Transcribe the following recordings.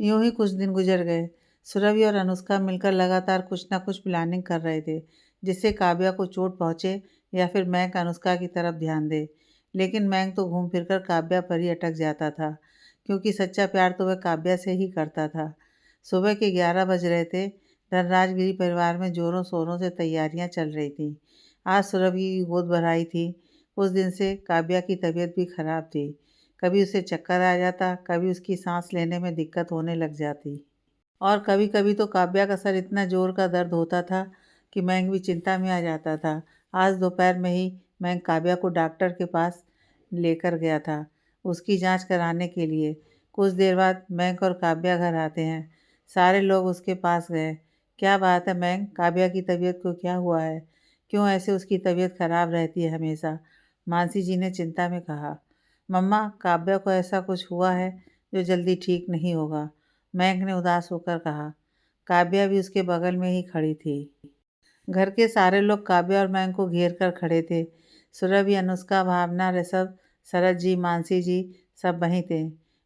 यूं ही कुछ दिन गुजर गए। सुरभि और अनुष्का मिलकर लगातार कुछ ना कुछ प्लानिंग कर रहे थे, जिससे काव्या को चोट पहुंचे या फिर मैंक अनुष्का की तरफ ध्यान दे। लेकिन मैंक तो घूम फिरकर काव्या पर ही अटक जाता था, क्योंकि सच्चा प्यार तो वह काव्या से ही करता था। सुबह के 11 बज रहे थे। धनराजगिरी परिवार में जोरों शोरों से तैयारियां चल रही थी। आज सुरभि की गोद भराई थी। उस दिन से काव्या की तबीयत भी खराब थी। कभी उसे चक्कर आ जाता, कभी उसकी सांस लेने में दिक्कत होने लग जाती, और कभी कभी तो काव्या का सर इतना जोर का दर्द होता था कि मैंग भी चिंता में आ जाता था। आज दोपहर में ही मैंग काव्या को डॉक्टर के पास लेकर गया था, उसकी जांच कराने के लिए। कुछ देर बाद मैंग और काव्या घर आते हैं। सारे लोग उसके पास गए। क्या बात है मैंग, काव्या की तबीयत को क्या हुआ है? क्यों ऐसे उसकी तबीयत खराब रहती है हमेशा? मानसी जी ने चिंता में कहा। मम्मा, काव्या को ऐसा कुछ हुआ है जो जल्दी ठीक नहीं होगा, मैंग ने उदास होकर कहा। काव्या भी उसके बगल में ही खड़ी थी। घर के सारे लोग काव्या और मैंग को घेर कर खड़े थे। सुरभि, अनुष्का, भावना, ऋषभ, शरद जी, मानसी जी सब वहीं थे।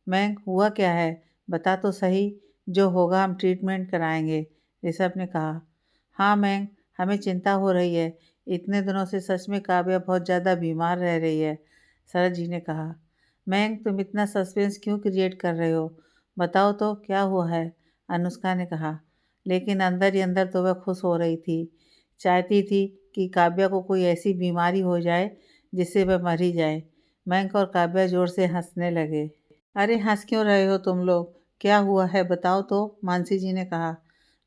मैंग, हुआ क्या है? बता तो सही। जो होगा हम ट्रीटमेंट कराएंगे, ऋषभ ने कहा। हाँ मैंग, हमें चिंता हो रही है। इतने दिनों से सच में काव्या बहुत ज़्यादा बीमार रह रही है, शरद जी ने कहा। मैंग, तुम इतना सस्पेंस क्यों क्रिएट कर रहे हो? बताओ तो क्या हुआ है, अनुष्का ने कहा। लेकिन अंदर ही अंदर तो वह खुश हो रही थी। चाहती थी कि काव्या को कोई ऐसी बीमारी हो जाए जिससे वह मर ही जाए। मयंक और काव्या जोर से हंसने लगे। अरे हंस क्यों रहे हो तुम लोग? क्या हुआ है बताओ तो, मानसी जी ने कहा।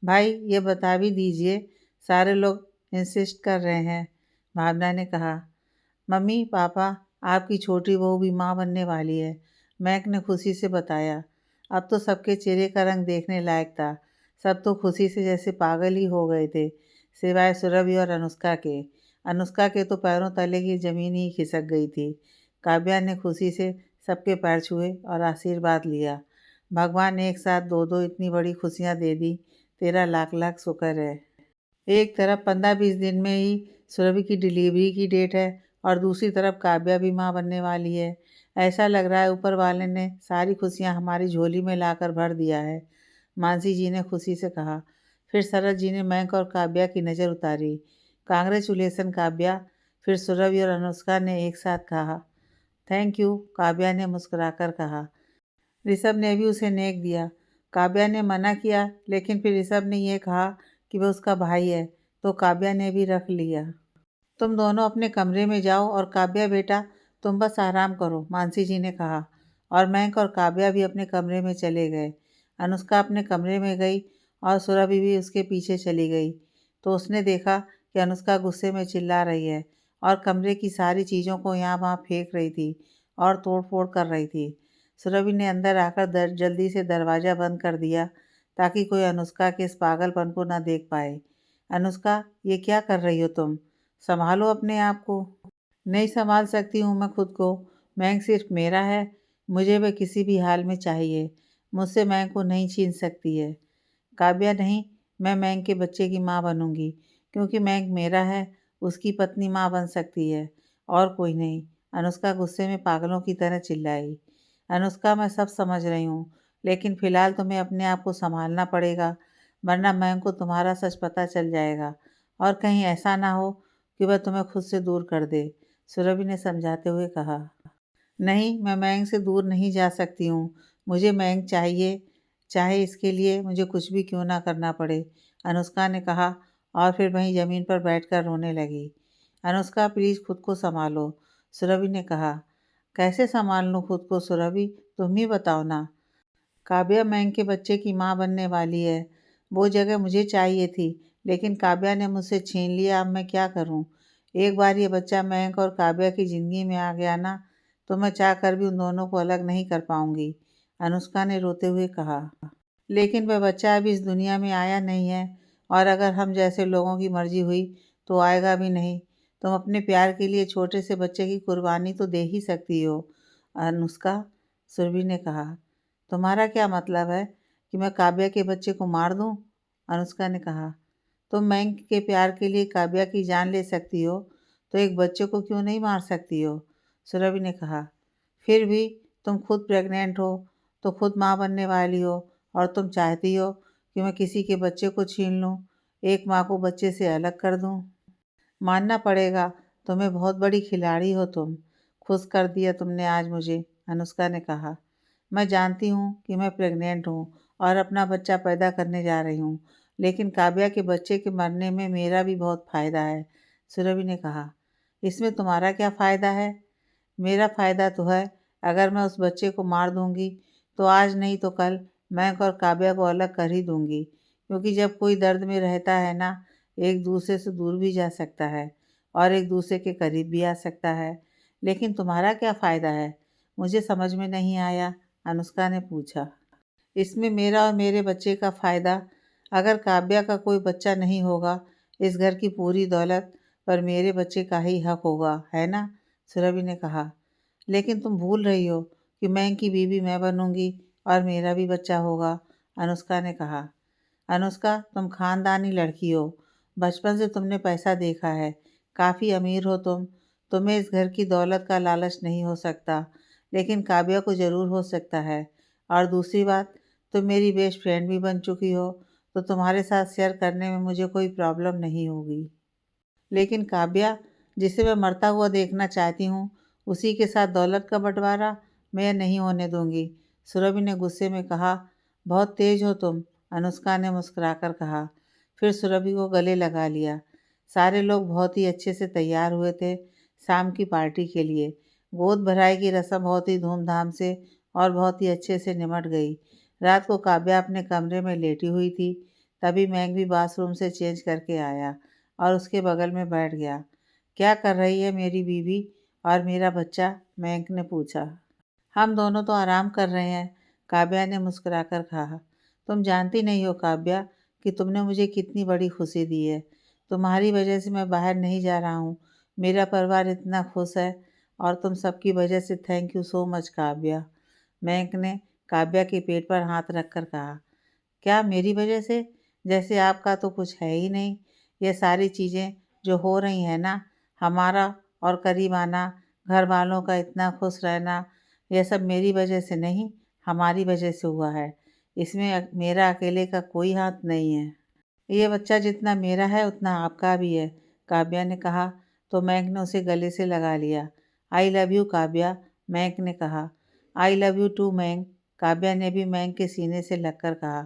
भाई ये बता भी दीजिए, सारे लोग इंसिस्ट कर रहे हैं, भावना ने कहा। मम्मी पापा, आपकी छोटी बहू भी माँ बनने वाली है, मैक ने खुशी से बताया। अब तो सबके चेहरे का रंग देखने लायक था। सब तो खुशी से जैसे पागल ही हो गए थे, सिवाय सुरभि और अनुष्का के। अनुष्का के तो पैरों तले की ज़मीन ही खिसक गई थी। काव्या ने खुशी से सबके पैर छुए और आशीर्वाद लिया। भगवान ने एक साथ दो दो इतनी बड़ी खुशियाँ दे दी, तेरा लाख लाख शुक्र है। एक तरफ 15-20 दिन में ही सुरभि की डिलीवरी की डेट है, और दूसरी तरफ काव्या भी माँ बनने वाली है। ऐसा लग रहा है ऊपर वाले ने सारी खुशियाँ हमारी झोली में लाकर भर दिया है, मानसी जी ने खुशी से कहा। फिर शरद जी ने मयंक और काव्या की नज़र उतारी। कांग्रेचुलेसन काव्या। फिर सुरभि और अनुष्का ने एक साथ कहा। थैंक यू, काव्या ने मुस्कुराकर कहा। ऋषभ ने भी उसे नेक दिया। काव्या ने मना किया, लेकिन फिर ऋषभ ने यह कहा कि वह उसका भाई है, तो काव्या ने भी रख लिया। तुम दोनों अपने कमरे में जाओ, और काव्या बेटा तुम बस आराम करो, मानसी जी ने कहा। और मयंक और काव्या भी अपने कमरे में चले गए। अनुष्का अपने कमरे में गई और सुरभि भी उसके पीछे चली गई। तो उसने देखा कि अनुष्का गुस्से में चिल्ला रही है और कमरे की सारी चीज़ों को यहाँ वहाँ फेंक रही थी और तोड़ फोड़ कर रही थी। सुरभि ने अंदर आकर जल्दी से दरवाज़ा बंद कर दिया, ताकि कोई अनुष्का के इस पागलपन को न देख पाए। अनुष्का, ये क्या कर रही हो तुम? संभालो अपने आप को। नहीं संभाल सकती हूँ मैं खुद को। मैंग सिर्फ मेरा है, मुझे वह किसी भी हाल में चाहिए। मुझसे मैंग को नहीं छीन सकती है। काव्या नहीं, मैं मैंग के बच्चे की माँ बनूंगी, क्योंकि मैंग मेरा है, उसकी पत्नी माँ बन सकती है, और कोई नहीं, अनुष्का गुस्से में पागलों की तरह चिल्लाई। अनुष्का, मैं सब समझ रही हूँ, लेकिन फ़िलहाल तुम्हें अपने आप को संभालना पड़ेगा, वरना मैंग को तुम्हारा सच पता चल जाएगा, और कहीं ऐसा ना हो कि वह तुम्हें खुद से दूर कर दे, सुरभि ने समझाते हुए कहा। नहीं, मैं मैंग से दूर नहीं जा सकती हूँ। मुझे मैंग चाहिए, चाहे इसके लिए मुझे कुछ भी क्यों ना करना पड़े, अनुष्का ने कहा, और फिर वहीं ज़मीन पर बैठकर रोने लगी। अनुष्का, प्लीज़ खुद को संभालो, सुरभि ने कहा। कैसे संभाल लूँ खुद को सुरभि, तुम ही बताओ ना। काव्या मैंग के बच्चे की माँ बनने वाली है। वो जगह मुझे चाहिए थी, लेकिन काव्या ने मुझसे छीन लिया। अब मैं क्या करूँ? एक बार ये बच्चा मैंग और काव्या की ज़िंदगी में आ गया ना, तो मैं चाह कर भी उन दोनों को अलग नहीं कर पाऊँगी, अनुष्का ने रोते हुए कहा। लेकिन वह बच्चा अभी इस दुनिया में आया नहीं है, और अगर हम जैसे लोगों की मर्जी हुई तो आएगा भी नहीं। तुम अपने प्यार के लिए छोटे से बच्चे की कुर्बानी तो दे ही सकती हो, अनुष्का, सुरभि ने कहा। तुम्हारा क्या मतलब है कि मैं काव्या के बच्चे को मार दूं? अनुष्का ने कहा। तुम मैंग के प्यार के लिए काव्या की जान ले सकती हो, तो एक बच्चे को क्यों नहीं मार सकती हो, सुरभि ने कहा। फिर भी तुम खुद प्रेग्नेंट हो, तो खुद माँ बनने वाली हो, और तुम चाहती हो कि मैं किसी के बच्चे को छीन लूँ, एक माँ को बच्चे से अलग कर दूँ। मानना पड़ेगा, तुम्हें बहुत बड़ी खिलाड़ी हो तुम। खुश कर दिया तुमने आज मुझे, अनुष्का ने कहा। मैं जानती हूँ कि मैं प्रेग्नेंट हूँ और अपना बच्चा पैदा करने जा रही हूँ, लेकिन काव्या के बच्चे के मरने में मेरा भी बहुत फ़ायदा है, सुरभि ने कहा। इसमें तुम्हारा क्या फ़ायदा है? मेरा फ़ायदा तो है, अगर मैं उस बच्चे को मार दूँगी, तो आज नहीं तो कल मैं और काव्या को अलग कर ही दूँगी, क्योंकि जब कोई दर्द में रहता है ना, एक दूसरे से दूर भी जा सकता है और एक दूसरे के करीब भी आ सकता है। लेकिन तुम्हारा क्या फ़ायदा है? मुझे समझ में नहीं आया, अनुष्का ने पूछा। इसमें मेरा और मेरे बच्चे का फ़ायदा, अगर काव्या का कोई बच्चा नहीं होगा, इस घर की पूरी दौलत पर मेरे बच्चे का ही हक होगा, है ना? सुरभि ने कहा। लेकिन तुम भूल रही हो कि मैं इनकी बीवी मैं बनूंगी और मेरा भी बच्चा होगा, अनुष्का ने कहा। अनुष्का, तुम खानदानी लड़की हो, बचपन से तुमने पैसा देखा है, काफ़ी अमीर हो तुम, तुम्हें इस घर की दौलत का लालच नहीं हो सकता, लेकिन काव्या को ज़रूर हो सकता है। और दूसरी बात, तुम मेरी बेस्ट फ्रेंड भी बन चुकी हो, तो तुम्हारे साथ शेयर करने में मुझे कोई प्रॉब्लम नहीं होगी। लेकिन काव्या, जिसे मैं मरता हुआ देखना चाहती हूँ, उसी के साथ दौलत का बंटवारा मैं नहीं होने दूंगी, सुरभि ने गुस्से में कहा। बहुत तेज हो तुम, अनुष्का ने मुस्कुराकर कहा। फिर सुरभि को गले लगा लिया। सारे लोग बहुत ही अच्छे से तैयार हुए थे शाम की पार्टी के लिए। गोद भराई की रस्म बहुत ही धूमधाम से और बहुत ही अच्छे से निमट गई। रात को काव्या अपने कमरे में लेटी हुई थी, तभी मैंग भी बाथरूम से चेंज करके आया और उसके बगल में बैठ गया। क्या कर रही है मेरी बीवी और मेरा बच्चा? मयंक ने पूछा। हम दोनों तो आराम कर रहे हैं, काव्या ने मुस्कुराकर कहा। तुम जानती नहीं हो काव्या कि तुमने मुझे कितनी बड़ी खुशी दी है। तुम्हारी वजह से मैं बाहर नहीं जा रहा हूँ, मेरा परिवार इतना खुश है और तुम सबकी वजह से thank you so much Kavya, Mayank ने काव्या के पेट पर हाथ रखकर कहा। क्या मेरी वजह से? जैसे आपका तो कुछ है ही नहीं। ये सारी चीज़ें जो हो रही हैं ना, हमारा और करीब आना, घर वालों का इतना खुश रहना, यह सब मेरी वजह से नहीं, हमारी वजह से हुआ है। इसमें मेरा अकेले का कोई हाथ नहीं है। ये बच्चा जितना मेरा है उतना आपका भी है, काव्या ने कहा, तो मैंक ने उसे गले से लगा लिया। I love you Kavya, Mank ने कहा। I love you too Mank, Kavya ने भी मैंक के सीने से लगकर कहा।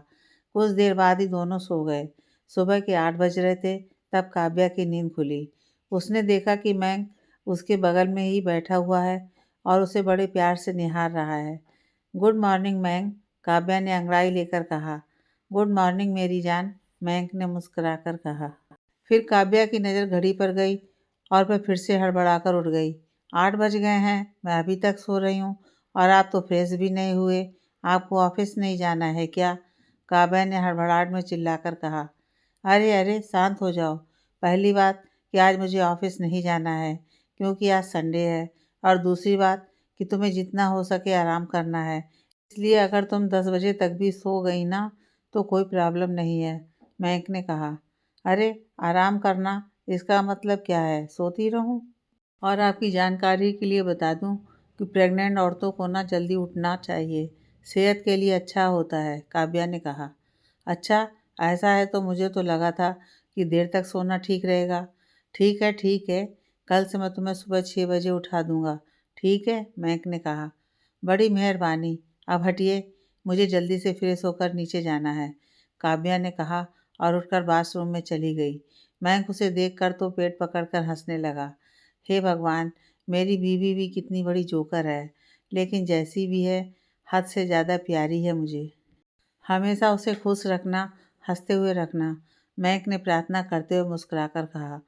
कुछ देर बाद ही दोनों सो गए। सुबह के 8 बज रहे थे, तब काव्या की नींद खुली। उसने देखा कि मैंक उसके बगल में ही बैठा हुआ है और उसे बड़े प्यार से निहार रहा है। गुड मॉर्निंग मैंक, काव्या ने अंगड़ाई लेकर कहा। गुड मॉर्निंग मेरी जान, मयंक ने मुस्कुराकर कहा। फिर काव्या की नज़र घड़ी पर गई और वह फिर से हड़बड़ाकर उठ गई। 8 बज गए हैं, मैं अभी तक सो रही हूँ और आप तो फ्रेश भी नहीं हुए। आपको ऑफिस नहीं जाना है क्या? काव्या ने हड़बड़ाहट में चिल्लाकर कहा। अरे अरे, शांत हो जाओ। पहली बात कि आज मुझे ऑफिस नहीं जाना है, क्योंकि आज संडे है, और दूसरी बात कि तुम्हें जितना हो सके आराम करना है। इसलिए अगर तुम 10 बजे तक भी सो गई ना, तो कोई प्रॉब्लम नहीं है, मयंक ने कहा। अरे, आराम करना, इसका मतलब क्या है, सोती रहूं? और आपकी जानकारी के लिए बता दूं कि प्रेग्नेंट औरतों को ना जल्दी उठना चाहिए, सेहत के लिए अच्छा होता है, काव्या ने कहा। अच्छा, ऐसा है तो मुझे तो लगा था कि देर तक सोना ठीक रहेगा। ठीक है, कल से मैं तुम्हें सुबह 6 बजे उठा दूंगा। ठीक है, मयंक ने कहा। बड़ी मेहरबानी, अब हटिए, मुझे जल्दी से फ्रेश होकर नीचे जाना है, काव्या ने कहा और उठकर बाथरूम में चली गई। मयंक उसे देखकर तो पेट पकड़कर हंसने लगा। हे भगवान, मेरी बीवी भी कितनी बड़ी जोकर है, लेकिन जैसी भी है, हद से ज़्यादा प्यारी है मुझे। हमेशा उसे खुश रखना, हंसते हुए रखना, मयंक ने प्रार्थना करते हुए मुस्कुराकर कहा।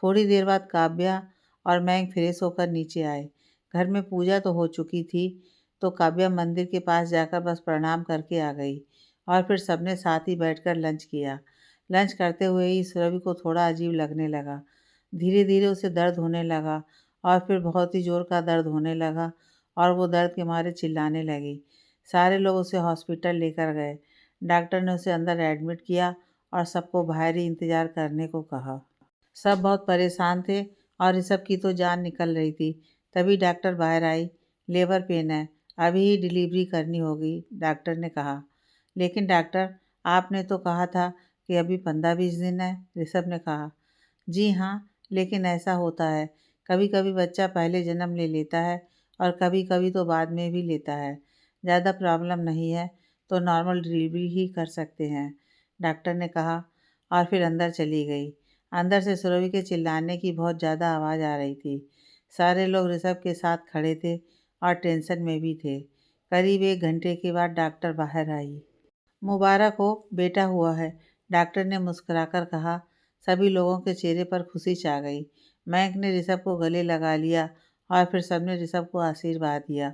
थोड़ी देर बाद काव्या और मयंक फ्रेश होकर नीचे आए। घर में पूजा तो हो चुकी थी, तो काव्या मंदिर के पास जाकर बस प्रणाम करके आ गई और फिर सबने साथ ही बैठकर लंच किया। लंच करते हुए ही सुरभि को थोड़ा अजीब लगने लगा। धीरे धीरे उसे दर्द होने लगा और फिर बहुत ही ज़ोर का दर्द होने लगा और वो दर्द के मारे चिल्लाने लगी। सारे लोग उसे हॉस्पिटल लेकर गए। डॉक्टर ने उसे अंदर एडमिट किया और सबको बाहर ही इंतज़ार करने को कहा। सब बहुत परेशान थे और ऋषभ की तो जान निकल रही थी। तभी डॉक्टर बाहर आई। लेबर पेन है, अभी ही डिलीवरी करनी होगी, डॉक्टर ने कहा। लेकिन डॉक्टर, आपने तो कहा था कि अभी 15-20 दिन है, ऋषभ ने कहा। जी हाँ, लेकिन ऐसा होता है। कभी कभी बच्चा पहले जन्म ले लेता है और कभी कभी तो बाद में भी लेता है। ज़्यादा प्रॉब्लम नहीं है तो नॉर्मल डिलीवरी ही कर सकते हैं, डॉक्टर ने कहा और फिर अंदर चली गई। अंदर से सुरभि के चिल्लाने की बहुत ज़्यादा आवाज़ आ रही थी। सारे लोग ऋषभ के साथ खड़े थे और टेंशन में भी थे। करीब 1 घंटे के बाद डॉक्टर बाहर आई। मुबारक हो, बेटा हुआ है, डॉक्टर ने मुस्कुराकर कहा। सभी लोगों के चेहरे पर खुशी छा गई। मैक ने ऋषभ को गले लगा लिया और फिर सबने ऋषभ को आशीर्वाद दिया।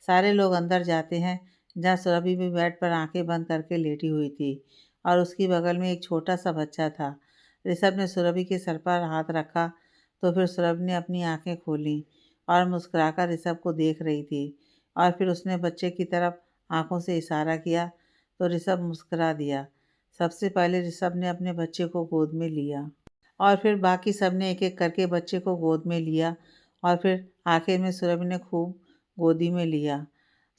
सारे लोग अंदर जाते हैं जहाँ सुरभि भी बेड पर आंखें बंद करके लेटी हुई थी और उसकी बगल में एक छोटा सा बच्चा था। ऋषभ ने सुरभि के सर पर हाथ रखा तो फिर सुरभि ने अपनी आंखें खोलीं और मुस्कुराकर ऋषभ को देख रही थी और फिर उसने बच्चे की तरफ आंखों से इशारा किया तो ऋषभ मुस्कुरा दिया। सबसे पहले ऋषभ ने अपने बच्चे को गोद में लिया और फिर बाकी सब ने एक एक करके बच्चे को गोद में लिया और फिर आखिर में सुरभि ने खूब गोदी में लिया।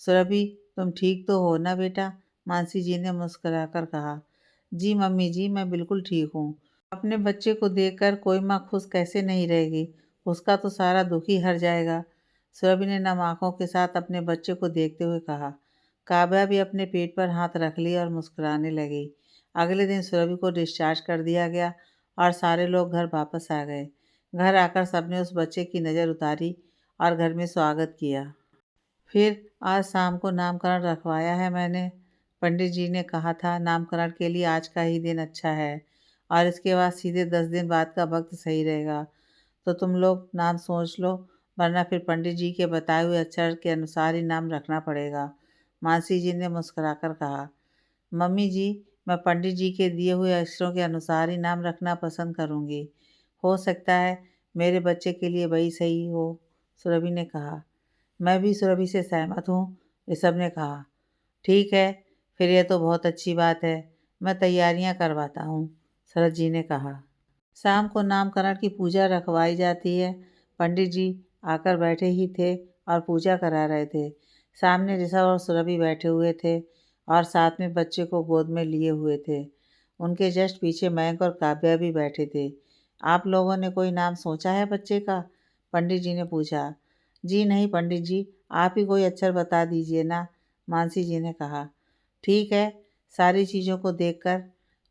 सुरभि, तुम ठीक तो हो ना बेटा? मानसी जी ने मुस्कुराकर कहा। जी मम्मी जी, मैं बिल्कुल ठीक हूँ। अपने बच्चे को देखकर कोई माँ खुश कैसे नहीं रहेगी? उसका तो सारा दुख ही हर जाएगा। सुरभि ने नम आंखों के साथ अपने बच्चे को देखते हुए कहा। काव्या भी अपने पेट पर हाथ रख लिया और मुस्कुराने लगी। अगले दिन सुरभि को डिस्चार्ज कर दिया गया और सारे लोग घर वापस आ गए। घर आकर सबने उस बच्चे की नज़र उतारी और घर में स्वागत किया। फिर आज शाम को नामकरण रखवाया है मैंने। पंडित जी ने कहा था नामकरण के लिए आज का ही दिन अच्छा है और इसके बाद सीधे 10 दिन बाद का वक्त सही रहेगा। तो तुम लोग नाम सोच लो, वरना फिर पंडित जी के बताए हुए अक्षर के अनुसार ही नाम रखना पड़ेगा, मानसी जी ने मुस्कुराकर कहा। मम्मी जी, मैं पंडित जी के दिए हुए अक्षरों के अनुसार ही नाम रखना पसंद करूँगी। हो सकता है मेरे बच्चे के लिए वही सही हो, सुरभि ने कहा। मैं भी सुरभि से सहमत हूँ, ऋषभ ने कहा। ठीक है, फिर यह तो बहुत अच्छी बात है। मैं तैयारियां करवाता हूँ, शरद जी ने कहा। शाम को नामकरण की पूजा रखवाई जाती है। पंडित जी आकर बैठे ही थे और पूजा करा रहे थे। सामने ऋषभ और सुरभि बैठे हुए थे और साथ में बच्चे को गोद में लिए हुए थे। उनके जस्ट पीछे मयंक और काव्या भी बैठे थे। आप लोगों ने कोई नाम सोचा है बच्चे का? पंडित जी ने पूछा। जी नहीं पंडित जी, आप ही कोई अक्षर बता दीजिए ना, मानसी जी ने कहा। ठीक है, सारी चीज़ों को देखकर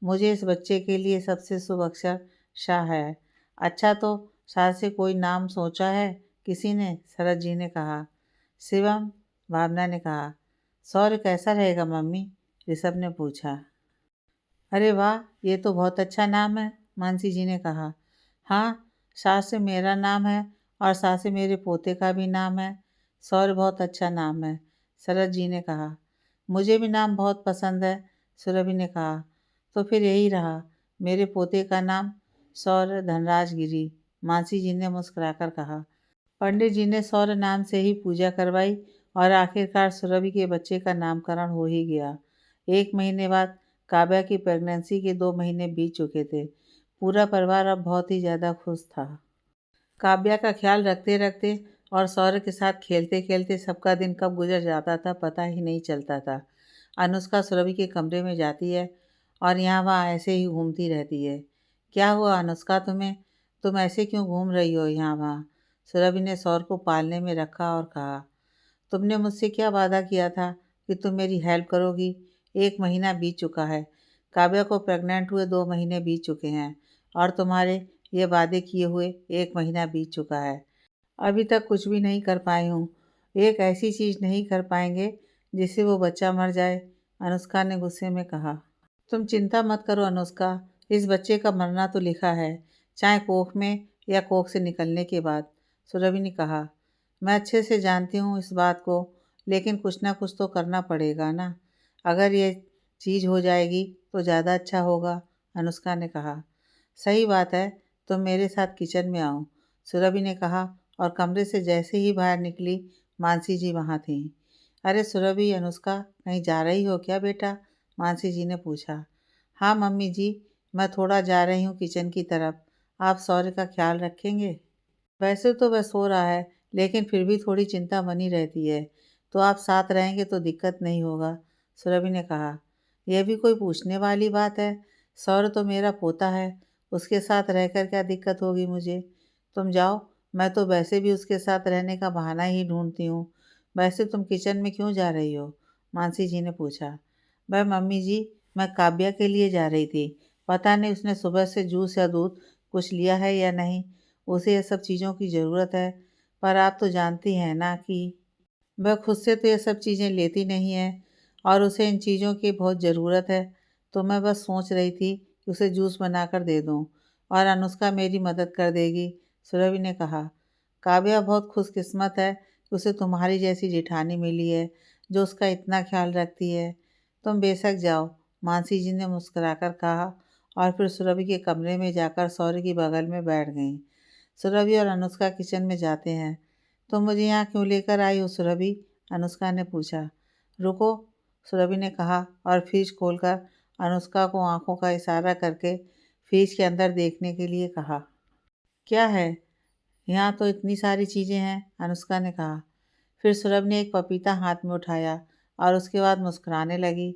मुझे इस बच्चे के लिए सबसे शुभ अक्षर शाह है। अच्छा, तो शाह से कोई नाम सोचा है किसी ने? शरद जी ने कहा। शिवम, भावना ने कहा। सौर्य कैसा रहेगा मम्मी? ऋषभ ने पूछा। अरे वाह, ये तो बहुत अच्छा नाम है, मानसी जी ने कहा। हाँ, शाह से मेरा नाम है और शाह से मेरे पोते का भी नाम है। सौर्य बहुत अच्छा नाम है, शरद जी ने कहा। मुझे भी नाम बहुत पसंद है, सुरभि ने कहा। तो फिर यही रहा, मेरे पोते का नाम सौर्य धनराज गिरी, मानसी जी ने मुस्कुराकर कहा। पंडित जी ने सौर्य नाम से ही पूजा करवाई और आखिरकार सुरभि के बच्चे का नामकरण हो ही गया। 1 महीने बाद काव्या की प्रेगनेंसी के 2 महीने बीत चुके थे। पूरा परिवार अब बहुत ही ज़्यादा खुश था। काव्या का ख्याल रखते रखते और सौर्य के साथ खेलते खेलते सबका दिन कब गुजर जाता था पता ही नहीं चलता था। अनुष्का सुरभि के कमरे में जाती है और यहाँ वहाँ ऐसे ही घूमती रहती है। क्या हुआ अनुष्का तुम्हें? तुम ऐसे क्यों घूम रही हो यहाँ वहाँ? सुरभि ने सौर को पालने में रखा और कहा। तुमने मुझसे क्या वादा किया था कि तुम मेरी हेल्प करोगी? 1 महीना बीत चुका है। काव्या को प्रेग्नेंट हुए 2 महीने बीत चुके हैं और तुम्हारे ये वादे किए हुए 1 महीना बीत चुका है। अभी तक कुछ भी नहीं कर पाई हूँ। एक ऐसी चीज़ नहीं कर पाएंगे जिससे वो बच्चा मर जाए, अनुष्का ने गुस्से में कहा। तुम चिंता मत करो अनुष्का, इस बच्चे का मरना तो लिखा है, चाहे कोख में या कोख से निकलने के बाद, सुरभि ने कहा। मैं अच्छे से जानती हूँ इस बात को, लेकिन कुछ ना कुछ तो करना पड़ेगा ना। अगर ये चीज़ हो जाएगी तो ज़्यादा अच्छा होगा, अनुष्का ने कहा। सही बात है, तुम मेरे साथ किचन में आओ, सुरभि ने कहा और कमरे से जैसे ही बाहर निकली मानसी जी वहाँ थीं। अरे सुरभि, अनुष्का कहीं जा रही हो क्या बेटा? मानसी जी ने पूछा। हाँ मम्मी जी, मैं थोड़ा जा रही हूँ किचन की तरफ। आप सौर्य का ख्याल रखेंगे? वैसे तो वह सो रहा है, लेकिन फिर भी थोड़ी चिंता बनी रहती है। तो आप साथ रहेंगे तो दिक्कत नहीं होगा, सुरभि ने कहा। यह भी कोई पूछने वाली बात है? सौर्य तो मेरा पोता है, उसके साथ रहकर क्या दिक्कत होगी मुझे? तुम जाओ, मैं तो वैसे भी उसके साथ रहने का बहाना ही ढूंढती हूँ। वैसे तुम किचन में क्यों जा रही हो? मानसी जी ने पूछा। वह मम्मी जी, मैं काव्या के लिए जा रही थी। पता नहीं उसने सुबह से जूस या दूध कुछ लिया है या नहीं। उसे ये सब चीज़ों की ज़रूरत है, पर आप तो जानती हैं ना कि वह खुद से तो ये सब चीज़ें लेती नहीं है और उसे इन चीज़ों की बहुत ज़रूरत है। तो मैं बस सोच रही थी कि उसे जूस बनाकर दे दूँ और अनुष्का मेरी मदद कर देगी। सुरभि ने कहा। काव्या बहुत खुशकिस्मत है कि उसे तुम्हारी जैसी जेठानी मिली है जो उसका इतना ख्याल रखती है। तुम बेशक जाओ, मानसी जी ने मुस्कुराकर कहा और फिर सुरभि के कमरे में जाकर सौर्य की बगल में बैठ गईं। सुरभि और अनुष्का किचन में जाते हैं। तुम मुझे यहाँ क्यों लेकर आई हो सुरभि? अनुष्का ने पूछा। रुको, सुरभि ने कहा और फ्रिज खोलकर अनुष्का को आंखों का इशारा करके फ्रिज के अंदर देखने के लिए कहा। क्या है? यहाँ तो इतनी सारी चीज़ें हैं, अनुष्का ने कहा। फिर सुरभि ने एक पपीता हाथ में उठाया और उसके बाद मुस्कुराने लगी।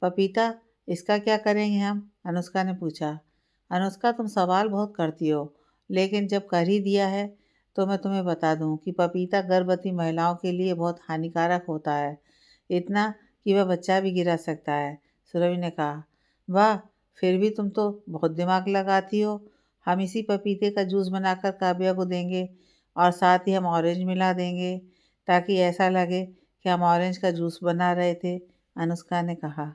पपीता, इसका क्या करेंगे हम? अनुष्का ने पूछा। अनुष्का, तुम सवाल बहुत करती हो, लेकिन जब कर ही दिया है तो मैं तुम्हें बता दूं कि पपीता गर्भवती महिलाओं के लिए बहुत हानिकारक होता है, इतना कि वह बच्चा भी गिरा सकता है। सुरभि ने कहा। वाह, फिर भी तुम तो बहुत दिमाग लगाती हो। हम इसी पपीते का जूस बनाकर काव्या को देंगे और साथ ही हम ऑरेंज मिला देंगे ताकि ऐसा लगे कि हम ऑरेंज का जूस बना रहे थे, अनुष्का ने कहा।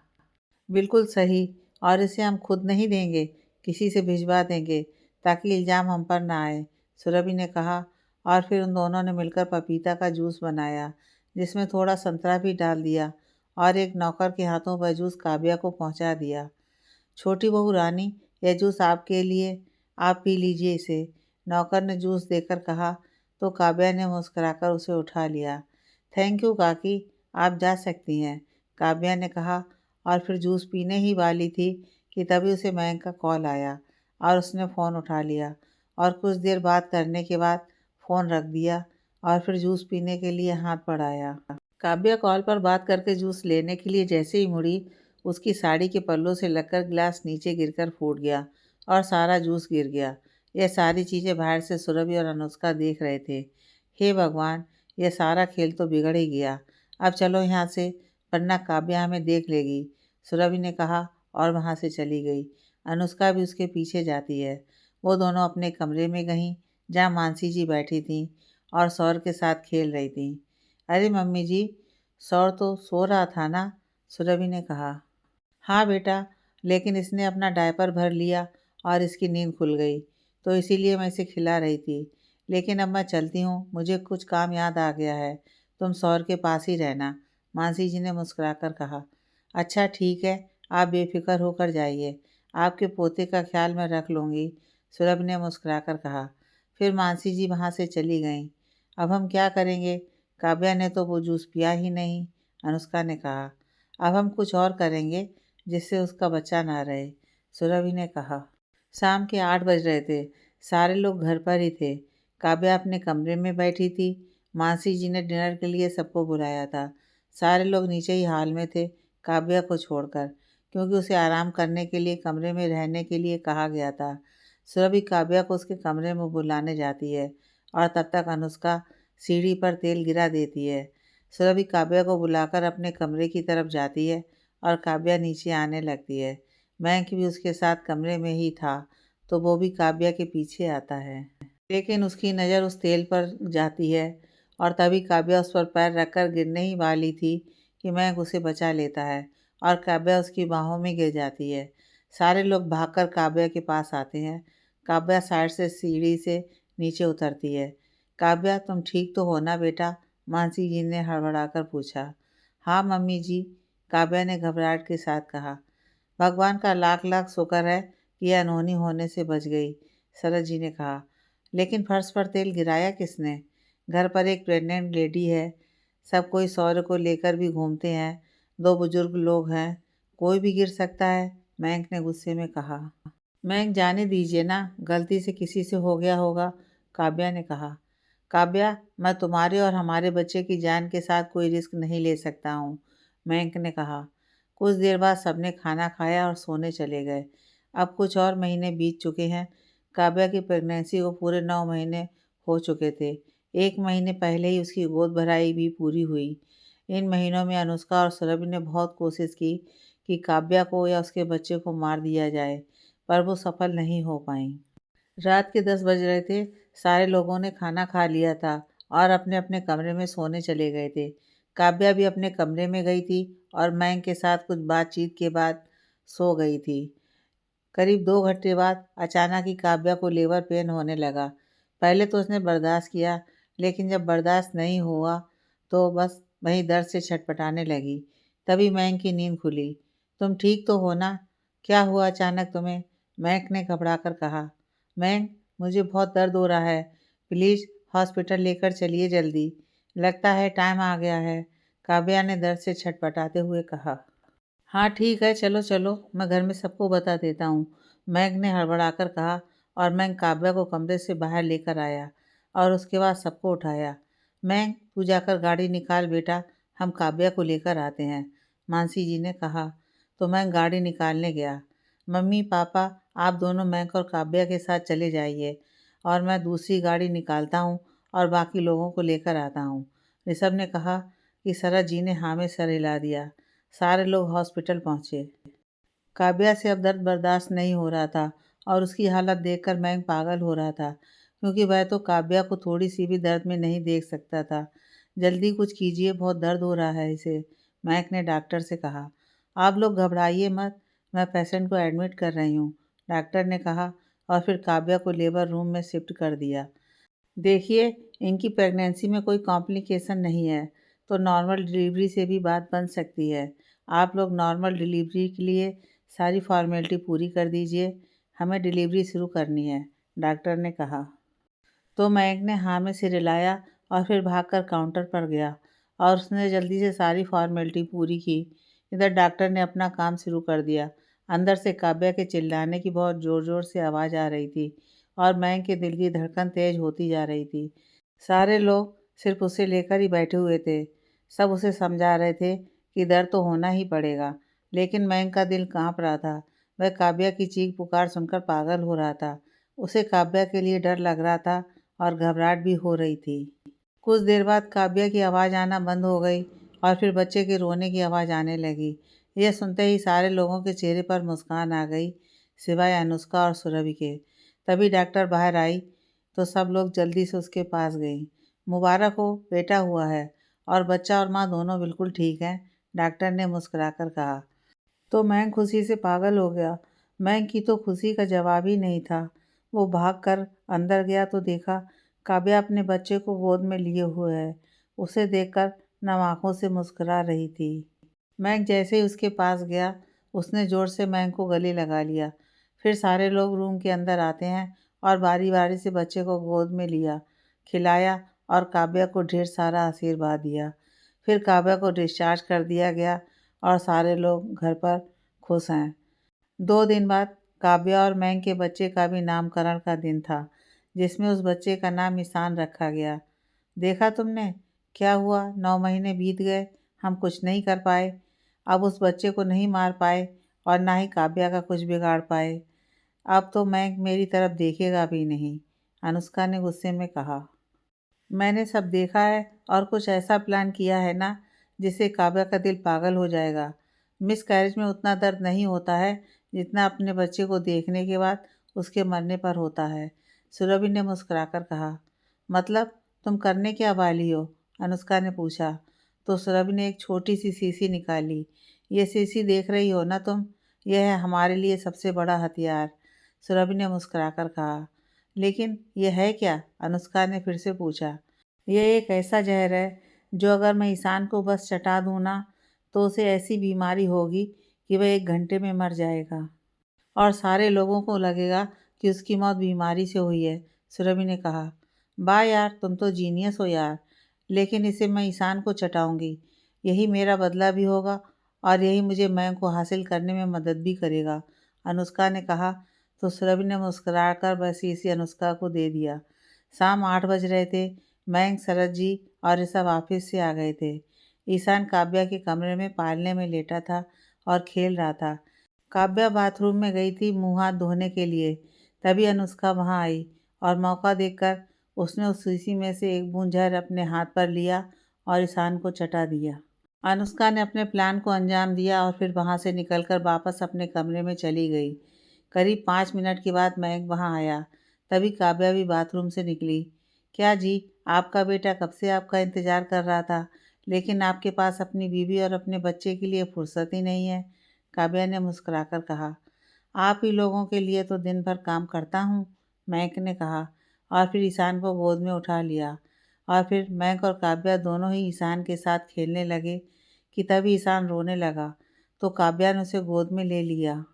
बिल्कुल सही, और इसे हम खुद नहीं देंगे, किसी से भिजवा देंगे ताकि इल्ज़ाम हम पर ना आए, सुरभि ने कहा। और फिर उन दोनों ने मिलकर पपीता का जूस बनाया, जिसमें थोड़ा संतरा भी डाल दिया और एक नौकर के हाथों वह जूस काव्या को पहुंचा दिया। छोटी बहू रानी, यह जूस आपके लिए, आप पी लीजिए इसे, नौकर ने जूस देकर कहा। तो काव्या ने मुस्कुराकर उसे उठा लिया। थैंक यू काकी, आप जा सकती हैं, काव्या ने कहा और फिर जूस पीने ही वाली थी कि तभी उसे मयंक का कॉल आया और उसने फ़ोन उठा लिया और कुछ देर बात करने के बाद फ़ोन रख दिया और फिर जूस पीने के लिए हाथ बढ़ाया। काव्या कॉल पर बात करके जूस लेने के लिए जैसे ही मुड़ी, उसकी साड़ी के पल्लों से लगकर गिलास नीचे गिरकर फूट गया और सारा जूस गिर गया। यह सारी चीज़ें बाहर से सुरभि और अनुष्का देख रहे थे। हे भगवान, यह सारा खेल तो बिगड़ ही गया। अब चलो यहाँ से, वरना काव्या हमें देख लेगी, सुरभि ने कहा और वहाँ से चली गई। अनुष्का भी उसके पीछे जाती है। वो दोनों अपने कमरे में गईं, जहाँ मानसी जी बैठी थीं और सौर के साथ खेल रही थीं। अरे मम्मी जी, सौर तो सो रहा था ना? सुरभि ने कहा। हाँ बेटा, लेकिन इसने अपना डायपर भर लिया और इसकी नींद खुल गई, तो इसीलिए मैं इसे खिला रही थी। लेकिन अब मैं चलती हूँ, मुझे कुछ काम याद आ गया है। तुम सौर के पास ही रहना, मानसी जी ने मुस्कुराकर कहा। अच्छा ठीक है, आप बेफिक्र होकर जाइए, आपके पोते का ख्याल मैं रख लूँगी, सुरभि ने मुस्कुराकर कहा। फिर मानसी जी वहाँ से चली गईं। अब हम क्या करेंगे? काव्या ने तो वो जूस पिया ही नहीं, अनुष्का ने कहा। अब हम कुछ और करेंगे जिससे उसका बच्चा ना रहे, सुरभि ने कहा। शाम के 8 बज रहे थे। सारे लोग घर पर ही थे। काव्या अपने कमरे में बैठी थी। मानसी जी ने डिनर के लिए सबको बुलाया था। सारे लोग नीचे ही हॉल में थे, काव्या को छोड़कर, क्योंकि उसे आराम करने के लिए कमरे में रहने के लिए कहा गया था। सुरभि काव्या को उसके कमरे में बुलाने जाती है और तब तक अनुष्का सीढ़ी पर तेल गिरा देती है। सुरभि काव्या को बुलाकर अपने कमरे की तरफ जाती है और काव्या नीचे आने लगती है। मयंक भी उसके साथ कमरे में ही था, तो वो भी काव्या के पीछे आता है। लेकिन उसकी नज़र उस तेल पर जाती है और तभी काव्या उस पर पैर रखकर गिरने ही वाली थी कि मयंक उसे बचा लेता है और काव्या उसकी बाहों में गिर जाती है। सारे लोग भागकर काव्या के पास आते हैं। काव्या साइड से सीढ़ी से नीचे उतरती है। काव्या, तुम ठीक तो हो ना बेटा? मानसी जी ने हड़बड़ाकर पूछा। हाँ मम्मी जी, काव्या ने घबराहट के साथ कहा। भगवान का लाख लाख शुक्र है कि यह अनहोनी होने से बच गई, सरस जी ने कहा। लेकिन फर्श पर तेल गिराया किसने? घर पर एक प्रेग्नेंट लेडी है, सब कोई सौर्य को लेकर भी घूमते हैं, 2 बुजुर्ग लोग हैं, कोई भी गिर सकता है, मयंक ने गुस्से में कहा। मयंक, जाने दीजिए ना, गलती से किसी से हो गया होगा, काव्या ने कहा। काव्या, मैं तुम्हारे और हमारे बच्चे की जान के साथ कोई रिस्क नहीं ले सकता हूँ, मयंक ने कहा। कुछ देर बाद सबने खाना खाया और सोने चले गए। अब कुछ और महीने बीत चुके हैं। काव्या की प्रेगनेंसी को पूरे 9 महीने हो चुके थे। 1 महीने पहले ही उसकी गोद भराई भी पूरी हुई। इन महीनों में अनुष्का और सुरभि ने बहुत कोशिश की कि काव्या को या उसके बच्चे को मार दिया जाए, पर वो सफल नहीं हो पाईं। रात के 10 बज रहे थे। सारे लोगों ने खाना खा लिया था और अपने अपने कमरे में सोने चले गए थे। काव्या भी अपने कमरे में गई थी और मयंक के साथ कुछ बातचीत के बाद सो गई थी। करीब 2 घंटे बाद अचानक ही काव्या को लेबर पेन होने लगा। पहले तो उसने बर्दाश्त किया, लेकिन जब बर्दाश्त नहीं हुआ तो बस वहीं दर्द से छटपटाने लगी। तभी मयंक की नींद खुली। तुम ठीक तो हो ना? क्या हुआ अचानक तुम्हें? मयंक ने घबरा कर कहा। मयंक, मुझे बहुत दर्द हो रहा है। प्लीज़ हॉस्पिटल लेकर चलिए जल्दी। लगता है टाइम आ गया है, काव्या ने दर्द से छटपटाते हुए कहा। हाँ ठीक है, चलो चलो, मैं घर में सबको बता देता हूँ, मैग ने हड़बड़ाकर कहा। और मैं काव्या को कमरे से बाहर लेकर आया और उसके बाद सबको उठाया। मैग, तू जाकर गाड़ी निकाल बेटा, हम काव्या को लेकर आते हैं, मानसी जी ने कहा। तो मैं गाड़ी निकालने गया। मम्मी पापा, आप दोनों मैग और काव्या के साथ चले जाइए और मैं दूसरी गाड़ी निकालता हूँ और बाकी लोगों को लेकर आता हूँ, ऋषभ ने कहा। कि सरत जी ने हाँ में सर हिला दिया। सारे लोग हॉस्पिटल पहुंचे। काव्या से अब दर्द बर्दाश्त नहीं हो रहा था और उसकी हालत देखकर मैं पागल हो रहा था, क्योंकि वह तो काव्या को थोड़ी सी भी दर्द में नहीं देख सकता था। जल्दी कुछ कीजिए, बहुत दर्द हो रहा है इसे, मैक ने डॉक्टर से कहा। आप लोग घबराइए मत, मैं पेशेंट को एडमिट कर रही हूँ, डॉक्टर ने कहा और फिर काव्या को लेबर रूम में शिफ्ट कर दिया। देखिए, इनकी प्रेगनेंसी में कोई कॉम्प्लिकेशन नहीं है, तो नॉर्मल डिलीवरी से भी बात बन सकती है। आप लोग नॉर्मल डिलीवरी के लिए सारी फॉर्मेलिटी पूरी कर दीजिए, हमें डिलीवरी शुरू करनी है, डॉक्टर ने कहा। तो मयंक ने हाँ में सिर हिलाया और फिर भागकर काउंटर पर गया और उसने जल्दी से सारी फॉर्मेलिटी पूरी की। इधर डॉक्टर ने अपना काम शुरू कर दिया। अंदर से काव्या के चिल्लाने की बहुत ज़ोर ज़ोर से आवाज़ आ रही थी और मयंक के दिल की धड़कन तेज होती जा रही थी। सारे लोग सिर्फ उसे लेकर ही बैठे हुए थे। सब उसे समझा रहे थे कि दर्द तो होना ही पड़ेगा, लेकिन मयंक का दिल कांप रहा था। वह काव्या की चीख पुकार सुनकर पागल हो रहा था। उसे काव्या के लिए डर लग रहा था और घबराहट भी हो रही थी। कुछ देर बाद काव्या की आवाज़ आना बंद हो गई और फिर बच्चे के रोने की आवाज़ आने लगी। यह सुनते ही सारे लोगों के चेहरे पर मुस्कान आ गई, सिवाय अनुष्का और सुरभि के। तभी डॉक्टर बाहर आई तो सब लोग जल्दी से उसके पास गई। मुबारक हो, बेटा हुआ है और बच्चा और माँ दोनों बिल्कुल ठीक हैं, डॉक्टर ने मुस्कुराकर कहा। तो मैं खुशी से पागल हो गया। मैं की तो खुशी का जवाब ही नहीं था। वो भागकर अंदर गया तो देखा काव्या अपने बच्चे को गोद में लिए हुए है। उसे देखकर नम आँखों से मुस्कुरा रही थी। मैं जैसे ही उसके पास गया, उसने ज़ोर से मैं को गले लगा लिया। फिर सारे लोग रूम के अंदर आते हैं और बारी बारी से बच्चे को गोद में लिया, खिलाया और काव्या को ढेर सारा आशीर्वाद दिया। फिर काव्या को डिस्चार्ज कर दिया गया और सारे लोग घर पर खुश हैं। 2 दिन बाद काव्या और मैं के बच्चे का भी नामकरण का दिन था, जिसमें उस बच्चे का नाम ईशान रखा गया। देखा तुमने क्या हुआ, 9 महीने बीत गए, हम कुछ नहीं कर पाए। अब उस बच्चे को नहीं मार पाए और ना ही काव्या का कुछ बिगाड़ पाए। अब तो मैं मेरी तरफ देखेगा भी नहीं, अनुष्का ने गुस्से में कहा। मैंने सब देखा है और कुछ ऐसा प्लान किया है ना जिससे काव्या का दिल पागल हो जाएगा। मिस कैरेज में उतना दर्द नहीं होता है जितना अपने बच्चे को देखने के बाद उसके मरने पर होता है, सुरभि ने मुस्कुराकर कहा। मतलब तुम करने क्या वाली हो, अनुष्का ने पूछा। तो सुरभि ने एक छोटी सी शीशी निकाली। ये शीशी देख रही हो ना तुम, यह है हमारे लिए सबसे बड़ा हथियार, सुरभि ने मुस्कुराकर कहा। लेकिन यह है क्या, अनुष्का ने फिर से पूछा। यह एक ऐसा जहर है जो अगर मैं ईशान को बस चटा दूँ ना, तो उसे ऐसी बीमारी होगी कि वह 1 घंटे में मर जाएगा और सारे लोगों को लगेगा कि उसकी मौत बीमारी से हुई है, सुरभि ने कहा। वाह यार, तुम तो जीनियस हो यार, लेकिन इसे मैं ईशान को चटाऊंगी, यही मेरा बदला भी होगा और यही मुझे मैं को हासिल करने में मदद भी करेगा, अनुष्का ने कहा। तो सुरभि ने मुस्कुराकर बस इसी अनुष्का को दे दिया। शाम 8 बज रहे थे। मयंक, शरद जी और ऋषभ ऑफिस से आ गए थे। ईशान काव्या के कमरे में पालने में लेटा था और खेल रहा था। काव्या बाथरूम में गई थी मुंह हाथ धोने के लिए, तभी अनुष्का वहां आई और मौका देखकर उसने उस शीशी में से एक बूंद जहर अपने हाथ पर लिया और ईशान को चटा दिया। अनुष्का ने अपने प्लान को अंजाम दिया और फिर वहां से निकलकर वापस अपने कमरे में चली गई। करीब 5 मिनट के बाद मयंक वहां आया, तभी काव्या भी बाथरूम से निकली। क्या जी, आपका बेटा कब से आपका इंतजार कर रहा था, लेकिन आपके पास अपनी बीवी और अपने बच्चे के लिए फुर्सत ही नहीं है, काव्या ने मुस्कुराकर कहा। आप ही लोगों के लिए तो दिन भर काम करता हूँ, मयंक ने कहा और फिर ईशान को गोद में उठा लिया। और फिर मयंक और काव्या दोनों ही ईशान के साथ खेलने लगे कि तभी ईशान रोने लगा, तो काव्या ने उसे गोद में ले लिया।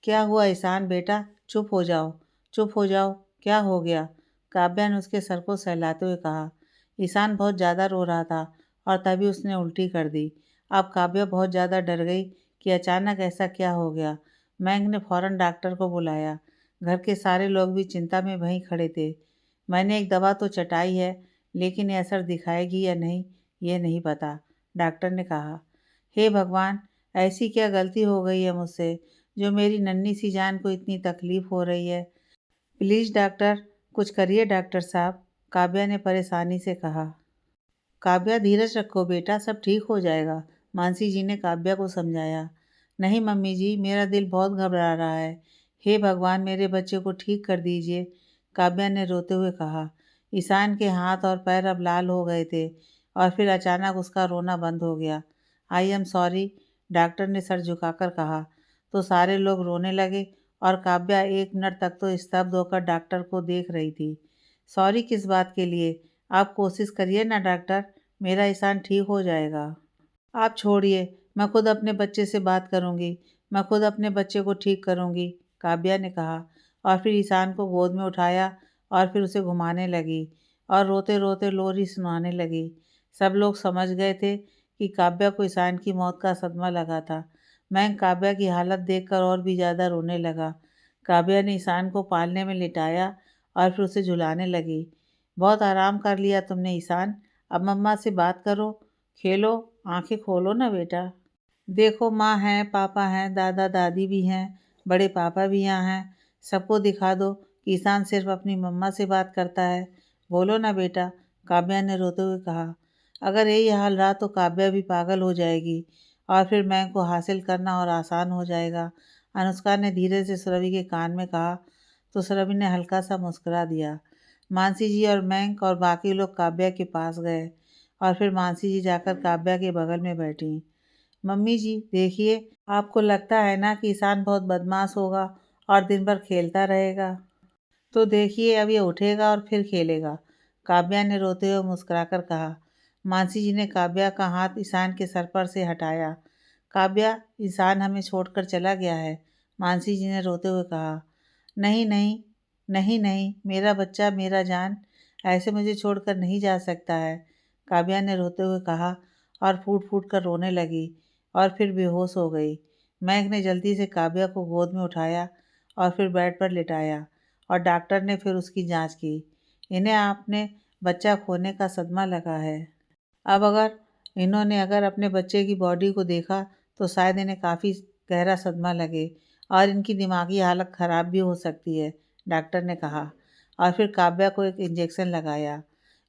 क्या हुआ ईशान बेटा, चुप हो जाओ, चुप हो जाओ, क्या हो गया, काव्या ने उसके सर को सहलाते हुए कहा। ईशान बहुत ज़्यादा रो रहा था और तभी उसने उल्टी कर दी। अब काव्या बहुत ज़्यादा डर गई कि अचानक ऐसा क्या हो गया। मयंक ने फौरन डॉक्टर को बुलाया। घर के सारे लोग भी चिंता में वहीं खड़े थे। मैंने एक दवा तो चटाई है, लेकिन ये असर दिखाएगी या नहीं ये नहीं पता, डॉक्टर ने कहा। हे भगवान, ऐसी क्या गलती हो गई है मुझसे जो मेरी नन्ही सी जान को इतनी तकलीफ हो रही है। प्लीज़ डॉक्टर, कुछ करिए डॉक्टर साहब, काव्या ने परेशानी से कहा। काव्या धीरज रखो बेटा, सब ठीक हो जाएगा, मानसी जी ने काव्या को समझाया। नहीं मम्मी जी, मेरा दिल बहुत घबरा रहा है, हे भगवान मेरे बच्चे को ठीक कर दीजिए, काव्या ने रोते हुए कहा। ईशान के हाथ और पैर अब लाल हो गए थे और फिर अचानक उसका रोना बंद हो गया। आई एम सॉरी, डॉक्टर ने सर झुकाकर कहा। तो सारे लोग रोने लगे और काव्या 1 मिनट तक तो स्तब्ध होकर डॉक्टर को देख रही थी। सॉरी किस बात के लिए, आप कोशिश करिए ना डॉक्टर, मेरा ईशान ठीक हो जाएगा। आप छोड़िए, मैं खुद अपने बच्चे से बात करूंगी, मैं खुद अपने बच्चे को ठीक करूंगी, काव्या ने कहा और फिर ईशान को गोद में उठाया और फिर उसे घुमाने लगी और रोते रोते लोरी सुनाने लगी। सब लोग समझ गए थे कि काव्या को ईशान की मौत का सदमा लगा था। मैं काव्या की हालत देखकर और भी ज़्यादा रोने लगा। काव्या ने ईशान को पालने में लिटाया और फिर उसे झुलाने लगी। बहुत आराम कर लिया तुमने ईशान, अब मम्मा से बात करो, खेलो, आंखें खोलो ना बेटा। देखो माँ है, पापा हैं, दादा दादी भी हैं, बड़े पापा भी यहाँ हैं, सबको दिखा दो कि ईशान सिर्फ अपनी मम्मा से बात करता है, बोलो ना बेटा, काव्या ने रोते हुए कहा। अगर यही हाल रहा तो काव्या भी पागल हो जाएगी और फिर मैं को हासिल करना और आसान हो जाएगा, अनुष्का ने धीरे से सुरभि के कान में कहा। तो सुरभि ने हल्का सा मुस्कुरा दिया। मानसी जी और मयंक और बाकी लोग काव्या के पास गए और फिर मानसी जी जाकर काव्या के बगल में बैठी। मम्मी जी देखिए, आपको लगता है ना कि ईशान बहुत बदमाश होगा और दिन भर खेलता रहेगा, तो देखिए अब ये उठेगा और फिर खेलेगा, काव्या ने रोते हुए मुस्कुराकर कहा। मानसी जी ने काव्या का हाथ ईशान के सर पर से हटाया। काव्या, ईशान हमें छोड़कर चला गया है, मानसी जी ने रोते हुए कहा। नहीं नहीं, नहीं नहीं, मेरा बच्चा मेरा जान, ऐसे मुझे छोड़कर नहीं जा सकता है, काव्या ने रोते हुए कहा और फूट फूट कर रोने लगी और फिर बेहोश हो गई। मैघ ने जल्दी से काव्या को गोद में उठाया और फिर बेड पर लिटाया और डॉक्टर ने फिर उसकी जांच की। इन्हें आपने बच्चा खोने का सदमा लगा है। अब अगर अपने बच्चे की बॉडी को देखा तो शायद इन्हें काफ़ी गहरा सदमा लगे और इनकी दिमागी हालत ख़राब भी हो सकती है, डॉक्टर ने कहा और फिर काव्या को एक इंजेक्शन लगाया।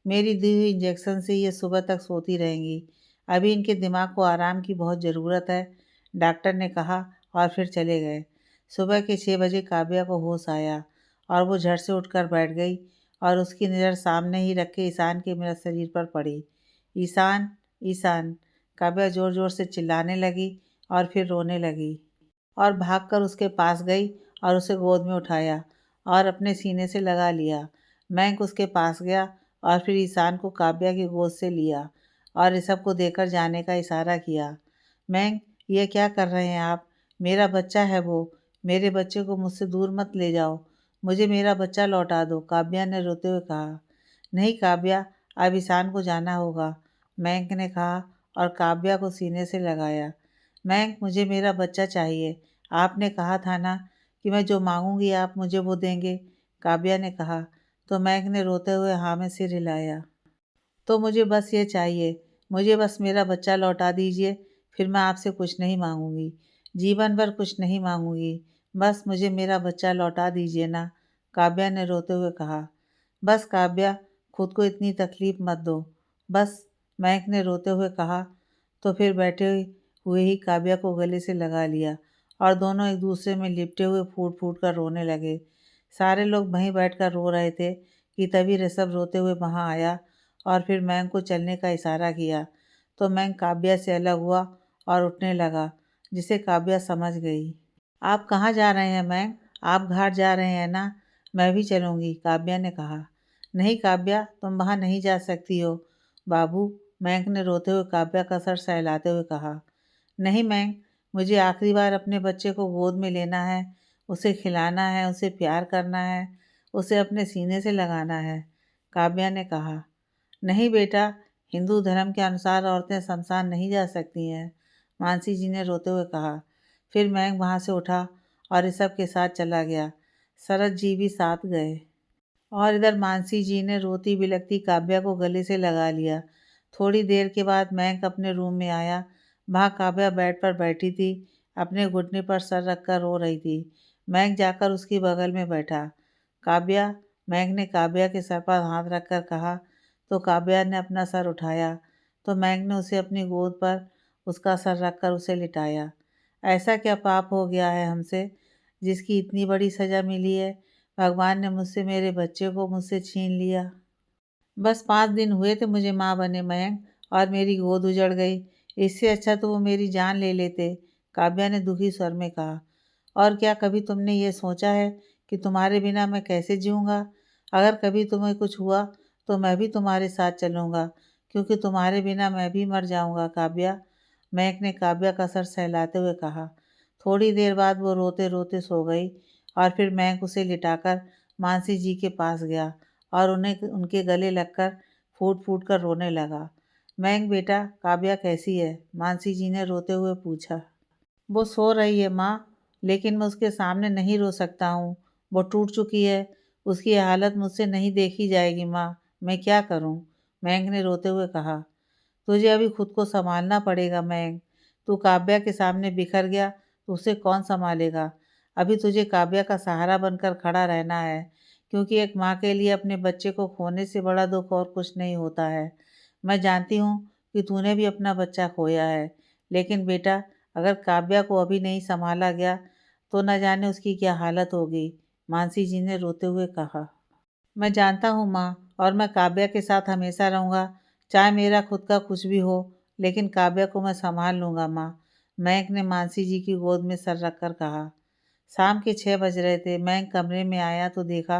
मेरी दी हुई इंजेक्शन से ये सुबह तक सोती रहेंगी, अभी इनके दिमाग को आराम की बहुत ज़रूरत है, डॉक्टर ने कहा और फिर चले गए। सुबह के 6 बजे काव्या को होश आया और वो झट से उठकर बैठ गई और उसकी नज़र सामने ही रखे ईशान के मृत शरीर पर पड़ी। ईशान, ईशान, काव्या ज़ोर ज़ोर से चिल्लाने लगी और फिर रोने लगी और भागकर उसके पास गई और उसे गोद में उठाया और अपने सीने से लगा लिया। मैं उसके पास गया और फिर ईशान को काव्या की गोद से लिया और ऋषभ को देकर जाने का इशारा किया। मैं, ये क्या कर रहे हैं आप, मेरा बच्चा है वो, मेरे बच्चे को मुझसे दूर मत ले जाओ, मुझे मेरा बच्चा लौटा दो, काव्या ने रोते हुए कहा। नहीं काव्या, अब ईशान को जाना होगा, मयंक ने कहा और काव्या को सीने से लगाया। मयंक, मुझे मेरा बच्चा चाहिए, आपने कहा था ना कि मैं जो मांगूंगी आप मुझे वो देंगे, काव्या ने कहा। तो मयंक ने रोते हुए हाँ में सिर हिलाया। तो मुझे बस ये चाहिए, मुझे बस मेरा बच्चा लौटा दीजिए, फिर मैं आपसे कुछ नहीं मांगूंगी, जीवन भर कुछ नहीं मांगूंगी, बस मुझे मेरा बच्चा लौटा दीजिए ना, काव्या ने रोते हुए कहा। बस काव्या, खुद को इतनी तकलीफ मत दो, बस, महक ने रोते हुए कहा। तो फिर बैठे हुए ही काव्या को गले से लगा लिया और दोनों एक दूसरे में लिपटे हुए फूट फूट कर रोने लगे। सारे लोग वहीं बैठकर रो रहे थे कि तभी ऋषभ रोते हुए वहां आया और फिर मैंग को चलने का इशारा किया। तो मैंग काव्या से अलग हुआ और उठने लगा, जिसे काव्या समझ गई। आप कहाँ जा रहे हैं मैंग? आप घाट जा रहे हैं ना? मैं भी चलूँगी, काव्या ने कहा। नहीं काव्या, तुम वहाँ नहीं जा सकती हो बाबू, मैंग ने रोते हुए काव्या का सर सहलाते हुए कहा। नहीं मैंग, मुझे आखिरी बार अपने बच्चे को गोद में लेना है, उसे खिलाना है, उसे प्यार करना है, उसे अपने सीने से लगाना है, काव्या ने कहा। नहीं बेटा, हिंदू धर्म के अनुसार औरतें शमशान नहीं जा सकती हैं, मानसी जी ने रोते हुए कहा। फिर मैंग वहाँ से उठा और ऋषभ के साथ चला गया। शरद जी भी साथ गए और इधर मानसी जी ने रोती बिलखती काव्या को गले से लगा लिया। थोड़ी देर के बाद मैंग अपने रूम में आया। वहाँ काव्या बेड पर बैठी थी, अपने घुटने पर सर रखकर रो रही थी। मैंग जाकर उसकी बगल में बैठा। काव्या, मैंग ने काव्या के सर पर हाथ रखकर कहा। तो काव्या ने अपना सर उठाया तो मैंग ने उसे अपनी गोद पर उसका सर रखकर उसे लिटाया। ऐसा क्या पाप हो गया है हमसे, जिसकी इतनी बड़ी सज़ा मिली है? भगवान ने मुझसे मेरे बच्चे को मुझसे छीन लिया। बस 5 दिन हुए थे मुझे माँ बने मयंक, और मेरी गोद उजड़ गई। इससे अच्छा तो वो मेरी जान ले लेते, काव्या ने दुखी स्वर में कहा। और क्या कभी तुमने ये सोचा है कि तुम्हारे बिना मैं कैसे जीऊँगा? अगर कभी तुम्हें कुछ हुआ तो मैं भी तुम्हारे साथ चलूँगा, क्योंकि तुम्हारे बिना मैं भी मर जाऊँगा काव्या, महक ने काव्या का सर सहलाते हुए कहा। थोड़ी देर बाद वो रोते रोते सो गई और फिर महक उसे लिटाकर मानसी जी के पास गया और उन्हें उनके गले लगकर फूट फूट कर रोने लगा। महक बेटा, काव्या कैसी है? मानसी जी ने रोते हुए पूछा। वो सो रही है माँ, लेकिन मैं उसके सामने नहीं रो सकता हूँ, वो टूट चुकी है, उसकी हालत मुझसे नहीं देखी जाएगी माँ, मैं क्या करूँ? महक ने रोते हुए कहा। तुझे अभी खुद को संभालना पड़ेगा महक, तू काव्या के सामने बिखर गया तो उसे कौन संभालेगा? अभी तुझे काव्या का सहारा बनकर खड़ा रहना है, क्योंकि एक माँ के लिए अपने बच्चे को खोने से बड़ा दुख और कुछ नहीं होता है। मैं जानती हूँ कि तूने भी अपना बच्चा खोया है, लेकिन बेटा, अगर काव्या को अभी नहीं संभाला गया तो न जाने उसकी क्या हालत होगी, मानसी जी ने रोते हुए कहा। मैं जानता हूँ माँ, और मैं काव्या के साथ हमेशा रहूँगा, चाहे मेरा खुद का कुछ भी हो, लेकिन काव्या को मैं संभाल लूँगा माँ, महक ने मानसी जी की गोद में सर रखकर कहा। शाम के 6 बज रहे थे। महक कमरे में आया तो देखा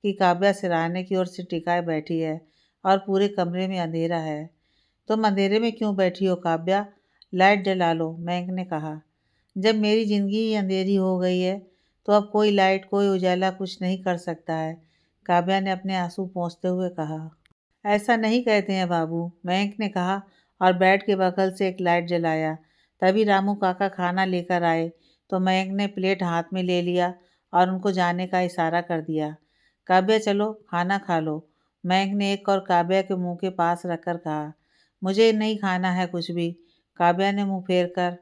कि काव्या सिरहाने की ओर से टिकाए बैठी है और पूरे कमरे में अंधेरा है। तुम अंधेरे में क्यों बैठी हो काव्या? लाइट जला लो, महक ने कहा। जब मेरी ज़िंदगी ही अंधेरी हो गई है तो अब कोई लाइट कोई उजाला कुछ नहीं कर सकता है, काव्या ने अपने आंसू पोंछते हुए कहा। ऐसा नहीं कहते हैं बाबू, मयंक ने कहा और बेड के बगल से एक लाइट जलाया। तभी रामू काका खाना लेकर आए तो मयंक ने प्लेट हाथ में ले लिया और उनको जाने का इशारा कर दिया। काव्या चलो खाना खा लो, मयंक ने एक और काव्या के मुंह के पास रखकर कहा। मुझे नहीं खाना है कुछ भी, काव्या ने मुंह फेर कर।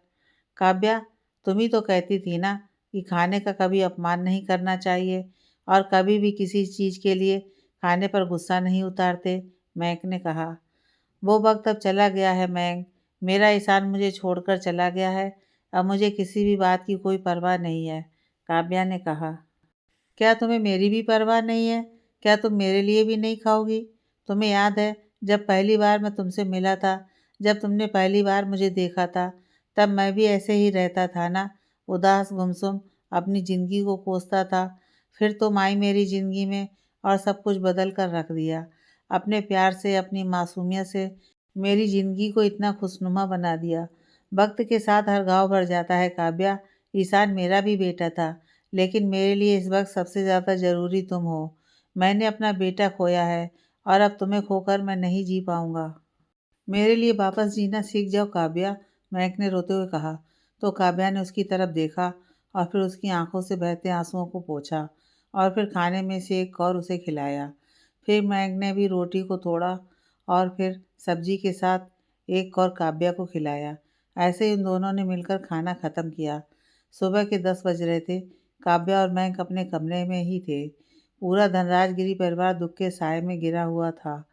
काव्या, तुम ही तो कहती थी ना कि खाने का कभी अपमान नहीं करना चाहिए और कभी भी किसी चीज़ के लिए खाने पर गुस्सा नहीं उतारते, महक ने कहा। वो वक्त अब चला गया है महक, मेरा ईशान मुझे छोड़कर चला गया है, अब मुझे किसी भी बात की कोई परवाह नहीं है, काव्या ने कहा। क्या तुम्हें मेरी भी परवाह नहीं है? क्या तुम मेरे लिए भी नहीं खाओगी? तुम्हें याद है जब पहली बार मैं तुमसे मिला था, जब तुमने पहली बार मुझे देखा था, तब मैं भी ऐसे ही रहता था ना, उदास गुमसुम अपनी ज़िंदगी को कोसता था। फिर तुम आई मेरी ज़िंदगी में और सब कुछ बदल कर रख दिया। अपने प्यार से, अपनी मासूमियत से मेरी ज़िंदगी को इतना खुशनुमा बना दिया। वक्त के साथ हर घाव भर जाता है काव्या, ईशान मेरा भी बेटा था, लेकिन मेरे लिए इस वक्त सबसे ज़्यादा ज़रूरी तुम हो। मैंने अपना बेटा खोया है और अब तुम्हें खोकर मैं नहीं जी पाऊँगा। मेरे लिए वापस जीना सीख जाओ काव्या, महक ने रोते हुए कहा। तो काव्या ने उसकी तरफ देखा और फिर उसकी आंखों से बहते आंसुओं को पोंछा और फिर खाने में से एक और उसे खिलाया। फिर महक ने भी रोटी को तोड़ा और फिर सब्जी के साथ एक और काव्या को खिलाया। ऐसे ही उन दोनों ने मिलकर खाना ख़त्म किया। सुबह के 10 बज रहे थे। काव्या और मैं अपने कमरे में ही थे। पूरा धनराजगिरी परिवार दुख के साए में गिरा हुआ था।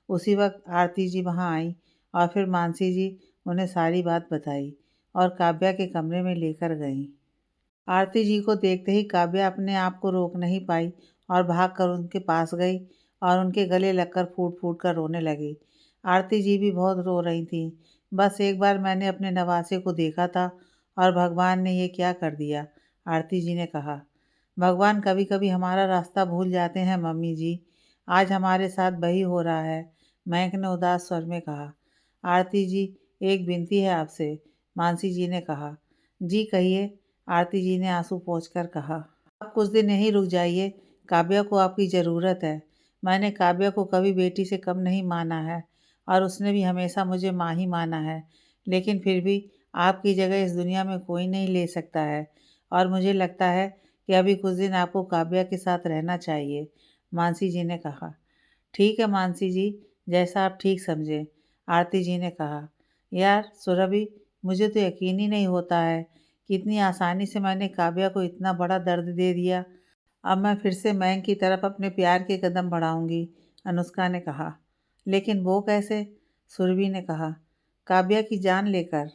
उसी वक्त आरती जी वहाँ आई और फिर मानसी जी उन्हें सारी बात बताई और काव्या के कमरे में लेकर गईं। आरती जी को देखते ही काव्या अपने आप को रोक नहीं पाई और भागकर उनके पास गई और उनके गले लगकर फूट फूट कर रोने लगी। आरती जी भी बहुत रो रही थीं। बस एक बार मैंने अपने नवासे को देखा था और भगवान ने ये क्या कर दिया, आरती जी ने कहा। भगवान कभी कभी हमारा रास्ता भूल जाते हैं मम्मी जी। आज हमारे साथ वही हो रहा है, मयंक ने उदास स्वर में कहा। आरती जी, एक विनती है आपसे, मानसी जी ने कहा। जी कहिए, आरती जी ने आंसू पोंछकर कहा। आप कुछ दिन यहीं रुक जाइए, काव्या को आपकी ज़रूरत है। मैंने काव्या को कभी बेटी से कम नहीं माना है और उसने भी हमेशा मुझे माँ ही माना है। लेकिन फिर भी आपकी जगह इस दुनिया में कोई नहीं ले सकता है और मुझे लगता है कि अभी कुछ दिन आपको काव्या के साथ रहना चाहिए, मानसी जी ने कहा। ठीक है मानसी जी, जैसा आप ठीक समझें, आरती जी ने कहा। यार सुरभि, मुझे तो यकीन ही नहीं होता है कि इतनी आसानी से मैंने काव्या को इतना बड़ा दर्द दे दिया। अब मैं फिर से मयंक की तरफ अपने प्यार के कदम बढ़ाऊंगी, अनुष्का ने कहा। लेकिन वो कैसे? सुरभि ने कहा। काव्या की जान लेकर।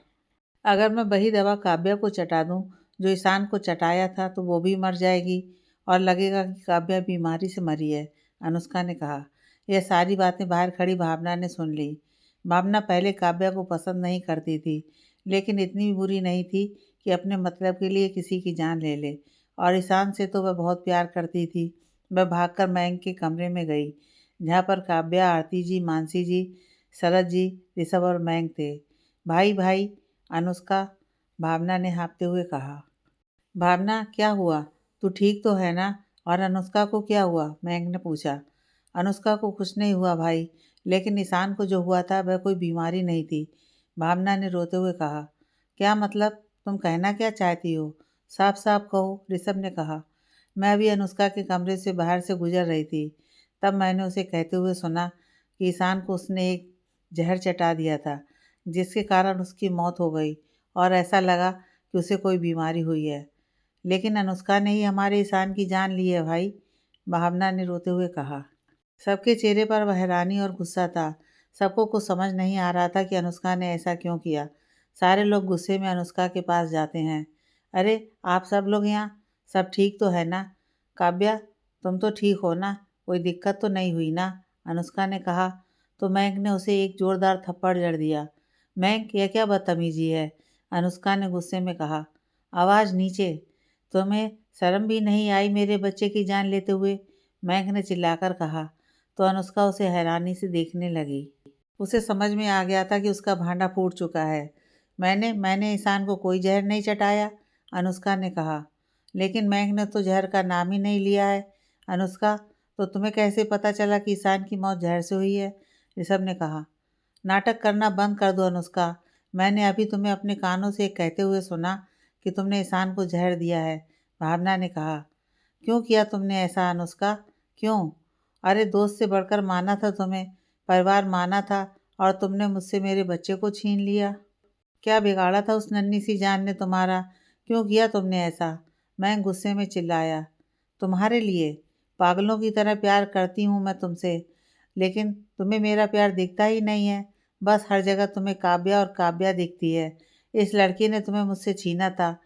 अगर मैं वही दवा काव्या को चटा दूं जो ईशान को चटाया था तो वो भी मर जाएगी और लगेगा कि काव्या बीमारी से मरी है, अनुष्का ने कहा। यह सारी बातें बाहर खड़ी भावना ने सुन ली। भावना पहले काव्या को पसंद नहीं करती थी, लेकिन इतनी भी बुरी नहीं थी कि अपने मतलब के लिए किसी की जान ले ले। और ईशान से तो वह बहुत प्यार करती थी। वह भागकर मयंक के कमरे में गई, जहाँ पर काव्या, आरती जी, मानसी जी, शरद जी, ऋषभ और मयंक थे। भाई भाई, अनुष्का, भावना ने हाँफते हुए कहा। भावना, क्या हुआ? तू ठीक तो है ना? और अनुष्का को क्या हुआ? मयंक ने पूछा। अनुष्का को कुछ नहीं हुआ भाई, लेकिन ईशान को जो हुआ था वह कोई बीमारी नहीं थी, भावना ने रोते हुए कहा। क्या मतलब? तुम कहना क्या चाहती हो? साफ साफ कहो, ऋषभ ने कहा। मैं अभी अनुष्का के कमरे से बाहर से गुजर रही थी, तब मैंने उसे कहते हुए सुना कि ईशान को उसने एक जहर चटा दिया था, जिसके कारण उसकी मौत हो गई और ऐसा लगा कि उसे कोई बीमारी हुई है। लेकिन अनुष्का ने ही हमारे ईशान की जान ली है भाई, भावना ने रोते हुए कहा। सबके चेहरे पर वह हैरानी और गुस्सा था। सबको कुछ समझ नहीं आ रहा था कि अनुष्का ने ऐसा क्यों किया। सारे लोग गुस्से में अनुष्का के पास जाते हैं। अरे आप सब लोग यहाँ, सब ठीक तो है ना? काव्या, तुम तो ठीक हो ना? कोई दिक्कत तो नहीं हुई ना? अनुष्का ने कहा तो मयंक ने उसे एक जोरदार थप्पड़ जड़ दिया। मयंक, यह क्या बदतमीजी है? अनुष्का ने गुस्से में कहा। आवाज़ नीचे। तुम्हें शर्म भी नहीं आई मेरे बच्चे की जान लेते हुए? मयंक ने चिल्लाकर कहा। तो अनुष्का उसे हैरानी से देखने लगी। उसे समझ में आ गया था कि उसका भांडा फूट चुका है। मैंने ईशान को कोई जहर नहीं चटाया, अनुष्का ने कहा। लेकिन मयंक ने तो जहर का नाम ही नहीं लिया है। अनुष्का, तो तुम्हें कैसे पता चला कि ईशान की मौत जहर से हुई है? ऋषभ ने कहा। नाटक करना बंद कर दो अनुष्का। मैंने अभी तुम्हें अपने कानों से कहते हुए सुना कि तुमने ईशान को जहर दिया है, भावना ने कहा। क्यों किया तुमने ऐसा अनुष्का? क्यों? अरे दोस्त से बढ़कर माना था तुम्हें, परिवार माना था, और तुमने मुझसे मेरे बच्चे को छीन लिया। क्या बिगाड़ा था उस नन्ही सी जान ने तुम्हारा? क्यों किया तुमने ऐसा? मैं गुस्से में चिल्लाया। तुम्हारे लिए? पागलों की तरह प्यार करती हूँ मैं तुमसे, लेकिन तुम्हें मेरा प्यार दिखता ही नहीं है। बस हर जगह तुम्हें काव्या और काव्या दिखती है। इस लड़की ने तुम्हें मुझसे छीना था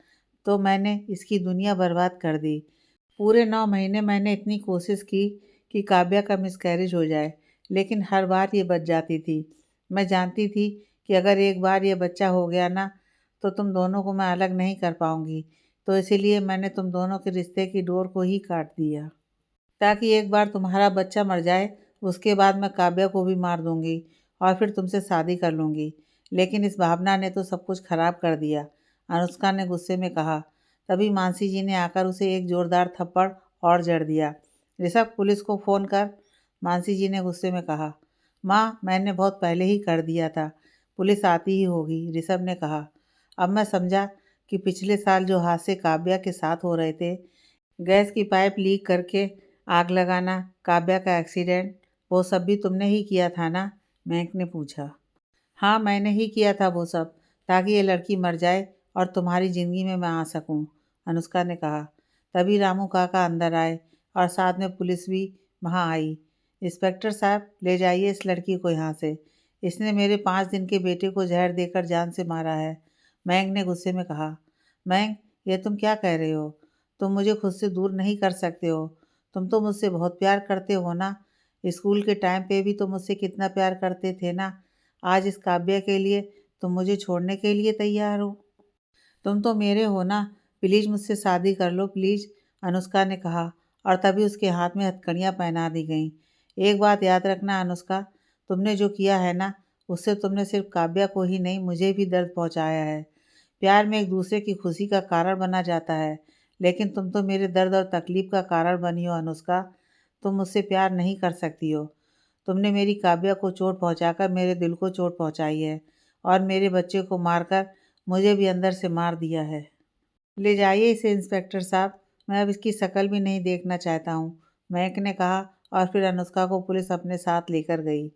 तो मैंने इसकी दुनिया बर्बाद कर दी। पूरे 9 महीने मैंने इतनी कोशिश की कि काव्या का मिसकैरेज हो जाए, लेकिन हर बार ये बच जाती थी। मैं जानती थी कि अगर एक बार ये बच्चा हो गया ना, तो तुम दोनों को मैं अलग नहीं कर पाऊंगी। तो इसीलिए मैंने तुम दोनों के रिश्ते की डोर को ही काट दिया, ताकि एक बार तुम्हारा बच्चा मर जाए, उसके बाद मैं काव्या को भी मार दूंगी और फिर तुमसे शादी कर लूँगी। लेकिन इस भावना ने तो सब कुछ खराब कर दिया, अनुष्का ने गुस्से में कहा। तभी मानसी जी ने आकर उसे एक जोरदार थप्पड़ और जड़ दिया। ऋषभ, पुलिस को फ़ोन कर, मानसी जी ने गुस्से में कहा। माँ, मैंने बहुत पहले ही कर दिया था, पुलिस आती ही होगी, ऋषभ ने कहा। अब मैं समझा कि पिछले साल जो हादसे काव्या के साथ हो रहे थे, गैस की पाइप लीक करके आग लगाना, काव्या का एक्सीडेंट, वो सब भी तुमने ही किया था ना? मयंक ने पूछा। हाँ, मैंने ही किया था वो सब। ताकि ये लड़की मर जाए और तुम्हारी ज़िंदगी में मैं आ सकूं, अनुष्का ने कहा। तभी रामू काका अंदर आए और साथ में पुलिस भी वहां आई। इंस्पेक्टर साहब, ले जाइए इस लड़की को यहाँ से। इसने मेरे 5 दिन के बेटे को जहर देकर जान से मारा है, मयंक ने गुस्से में कहा। मयंक, ये तुम क्या कह रहे हो? तुम मुझे खुद से दूर नहीं कर सकते हो। तुम तो मुझसे बहुत प्यार करते हो ना। स्कूल के टाइम पे भी तुम मुझसे कितना प्यार करते थे ना। आज इस काव्या के लिए तुम मुझे छोड़ने के लिए तैयार हो? तुम तो मेरे हो ना। प्लीज़ मुझसे शादी कर लो प्लीज़, अनुष्का ने कहा। और तभी उसके हाथ में हथकड़ियाँ पहना दी गईं। एक बात याद रखना अनुष्का, तुमने जो किया है ना, उससे तुमने सिर्फ काव्या को ही नहीं मुझे भी दर्द पहुंचाया है। प्यार में एक दूसरे की खुशी का कारण बना जाता है, लेकिन तुम तो मेरे दर्द और तकलीफ का कारण बनी हो अनुष्का। तुम मुझसे प्यार नहीं कर सकती हो। तुमने मेरी काव्या को चोट पहुंचाकर मेरे दिल को चोट पहुंचाई है और मेरे बच्चे को मारकर मुझे भी अंदर से मार दिया है। ले जाइए इसे इंस्पेक्टर साहब, मैं अब इसकी शक्ल भी नहीं देखना चाहता हूँ, मयंक ने कहा। और फिर अनुष्का को पुलिस अपने साथ लेकर गई।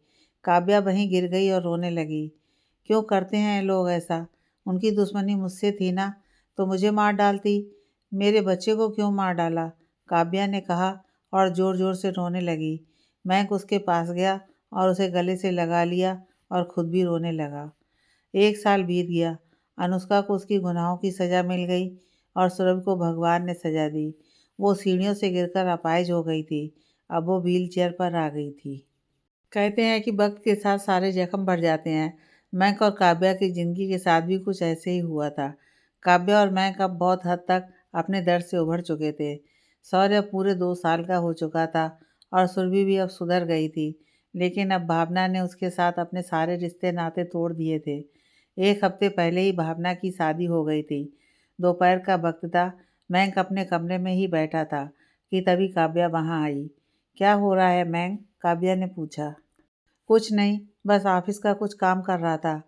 काव्या वहीं गिर गई और रोने लगी। क्यों करते हैं ये लोग ऐसा? उनकी दुश्मनी मुझसे थी ना, तो मुझे मार डालती। मेरे बच्चे को क्यों मार डाला? काव्या ने कहा और ज़ोर ज़ोर से रोने लगी। मयंक उसके पास गया और उसे गले से लगा लिया और खुद भी रोने लगा। 1 साल बीत गया। अनुष्का को उसकी गुनाहों की सज़ा मिल गई और सुरभि को भगवान ने सज़ा दी। वो सीढ़ियों से गिरकर अपाहिज हो गई थी। अब वो व्हील चेयर पर आ गई थी। कहते हैं कि वक्त के साथ सारे जख्म बढ़ जाते हैं। मयंक और काव्या की ज़िंदगी के साथ भी कुछ ऐसे ही हुआ था। काव्या और मयंक अब बहुत हद तक अपने दर्द से उभर चुके थे। शौर्य अब पूरे 2 साल का हो चुका था और सुरभि भी अब सुधर गई थी। लेकिन अब भावना ने उसके साथ अपने सारे रिश्ते नाते तोड़ दिए थे। 1 हफ्ते पहले ही भावना की शादी हो गई थी। दोपहर का वक्त था। मयंक अपने कमरे में ही बैठा था कि तभी काव्या वहाँ आई। क्या हो रहा है मयंक? काव्या ने पूछा। कुछ नहीं, बस ऑफिस का कुछ काम कर रहा था।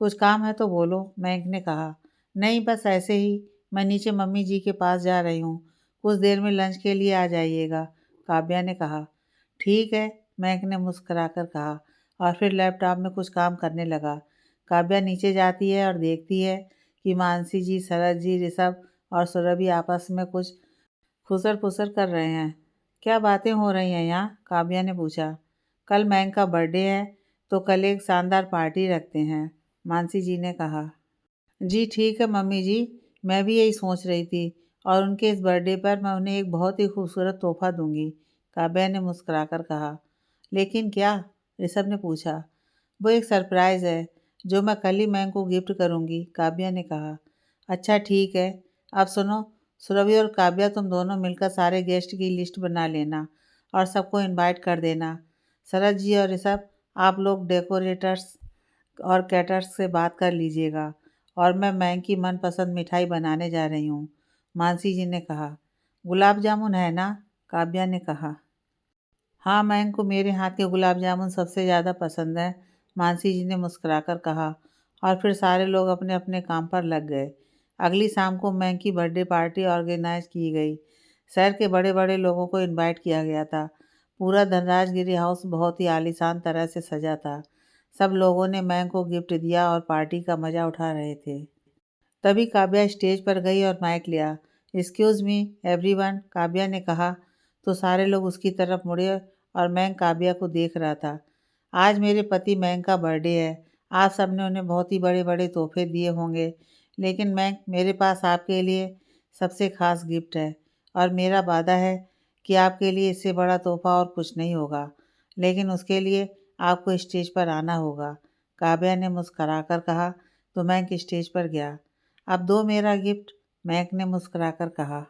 कुछ काम है तो बोलो, मयंक ने कहा। नहीं, बस ऐसे ही। मैं नीचे मम्मी जी के पास जा रही हूँ। कुछ देर में लंच के लिए आ जाइएगा, काव्या ने कहा। ठीक है, मयंक ने मुस्कुराकर कहा और फिर लैपटॉप में कुछ काम करने लगा। काव्या नीचे जाती है और देखती है कि मानसी जी, शरद जी, ऋषभ और सुरभि आपस में कुछ खुसर फुसर कर रहे हैं। क्या बातें हो रही हैं यहाँ? काव्या ने पूछा। कल मयंक का बर्थडे है, तो कल एक शानदार पार्टी रखते हैं, मानसी जी ने कहा। जी ठीक है मम्मी जी, मैं भी यही सोच रही थी। और उनके इस बर्थडे पर मैं उन्हें एक बहुत ही खूबसूरत तोहफा दूंगी, काव्या ने मुस्कुराकर कहा। लेकिन क्या? ऋषभ ने पूछा। वो एक सरप्राइज़ है जो मैं कल ही मयंक को गिफ्ट करूंगी, काव्या ने कहा। अच्छा ठीक है। अब सुनो, सुरभि और काव्या, तुम दोनों मिलकर सारे गेस्ट की लिस्ट बना लेना और सबको इनवाइट कर देना। शरद जी और ऋषभ, आप लोग डेकोरेटर्स और कैटर्स से बात कर लीजिएगा और मैं मयंक की मनपसंद मिठाई बनाने जा रही हूँ, मानसी जी ने कहा। गुलाब जामुन है ना? काव्या ने कहा। हाँ, मयंक को मेरे हाथ के गुलाब जामुन सबसे ज़्यादा पसंद है, मानसी जी ने मुस्कुराकर कहा। और फिर सारे लोग अपने अपने काम पर लग गए। अगली शाम को मयंक की बर्थडे पार्टी ऑर्गेनाइज की गई। शहर के बड़े बड़े लोगों को इनवाइट किया गया था। पूरा धनराजगिरी हाउस बहुत ही आलीशान तरह से सजा था। सब लोगों ने मयंक को गिफ्ट दिया और पार्टी का मज़ा उठा रहे थे। तभी काव्या स्टेज पर गई और माइक लिया। एक्सक्यूज़ मी एवरीवन, काव्या ने कहा। तो सारे लोग उसकी तरफ मुड़े और मयंक काव्या को देख रहा था। आज मेरे पति मयंक का बर्थडे है। आप सबने उन्हें बहुत ही बड़े बड़े तोहफे दिए होंगे, लेकिन मयंक, मेरे पास आपके लिए सबसे खास गिफ्ट है और मेरा वादा है कि आपके लिए इससे बड़ा तोहफा और कुछ नहीं होगा, लेकिन उसके लिए आपको स्टेज पर आना होगा, काव्या ने मुस्कुराकर कहा। तो मयंक स्टेज पर गया। अब दो मेरा गिफ्ट, मयंक ने मुस्कुराकर कहा।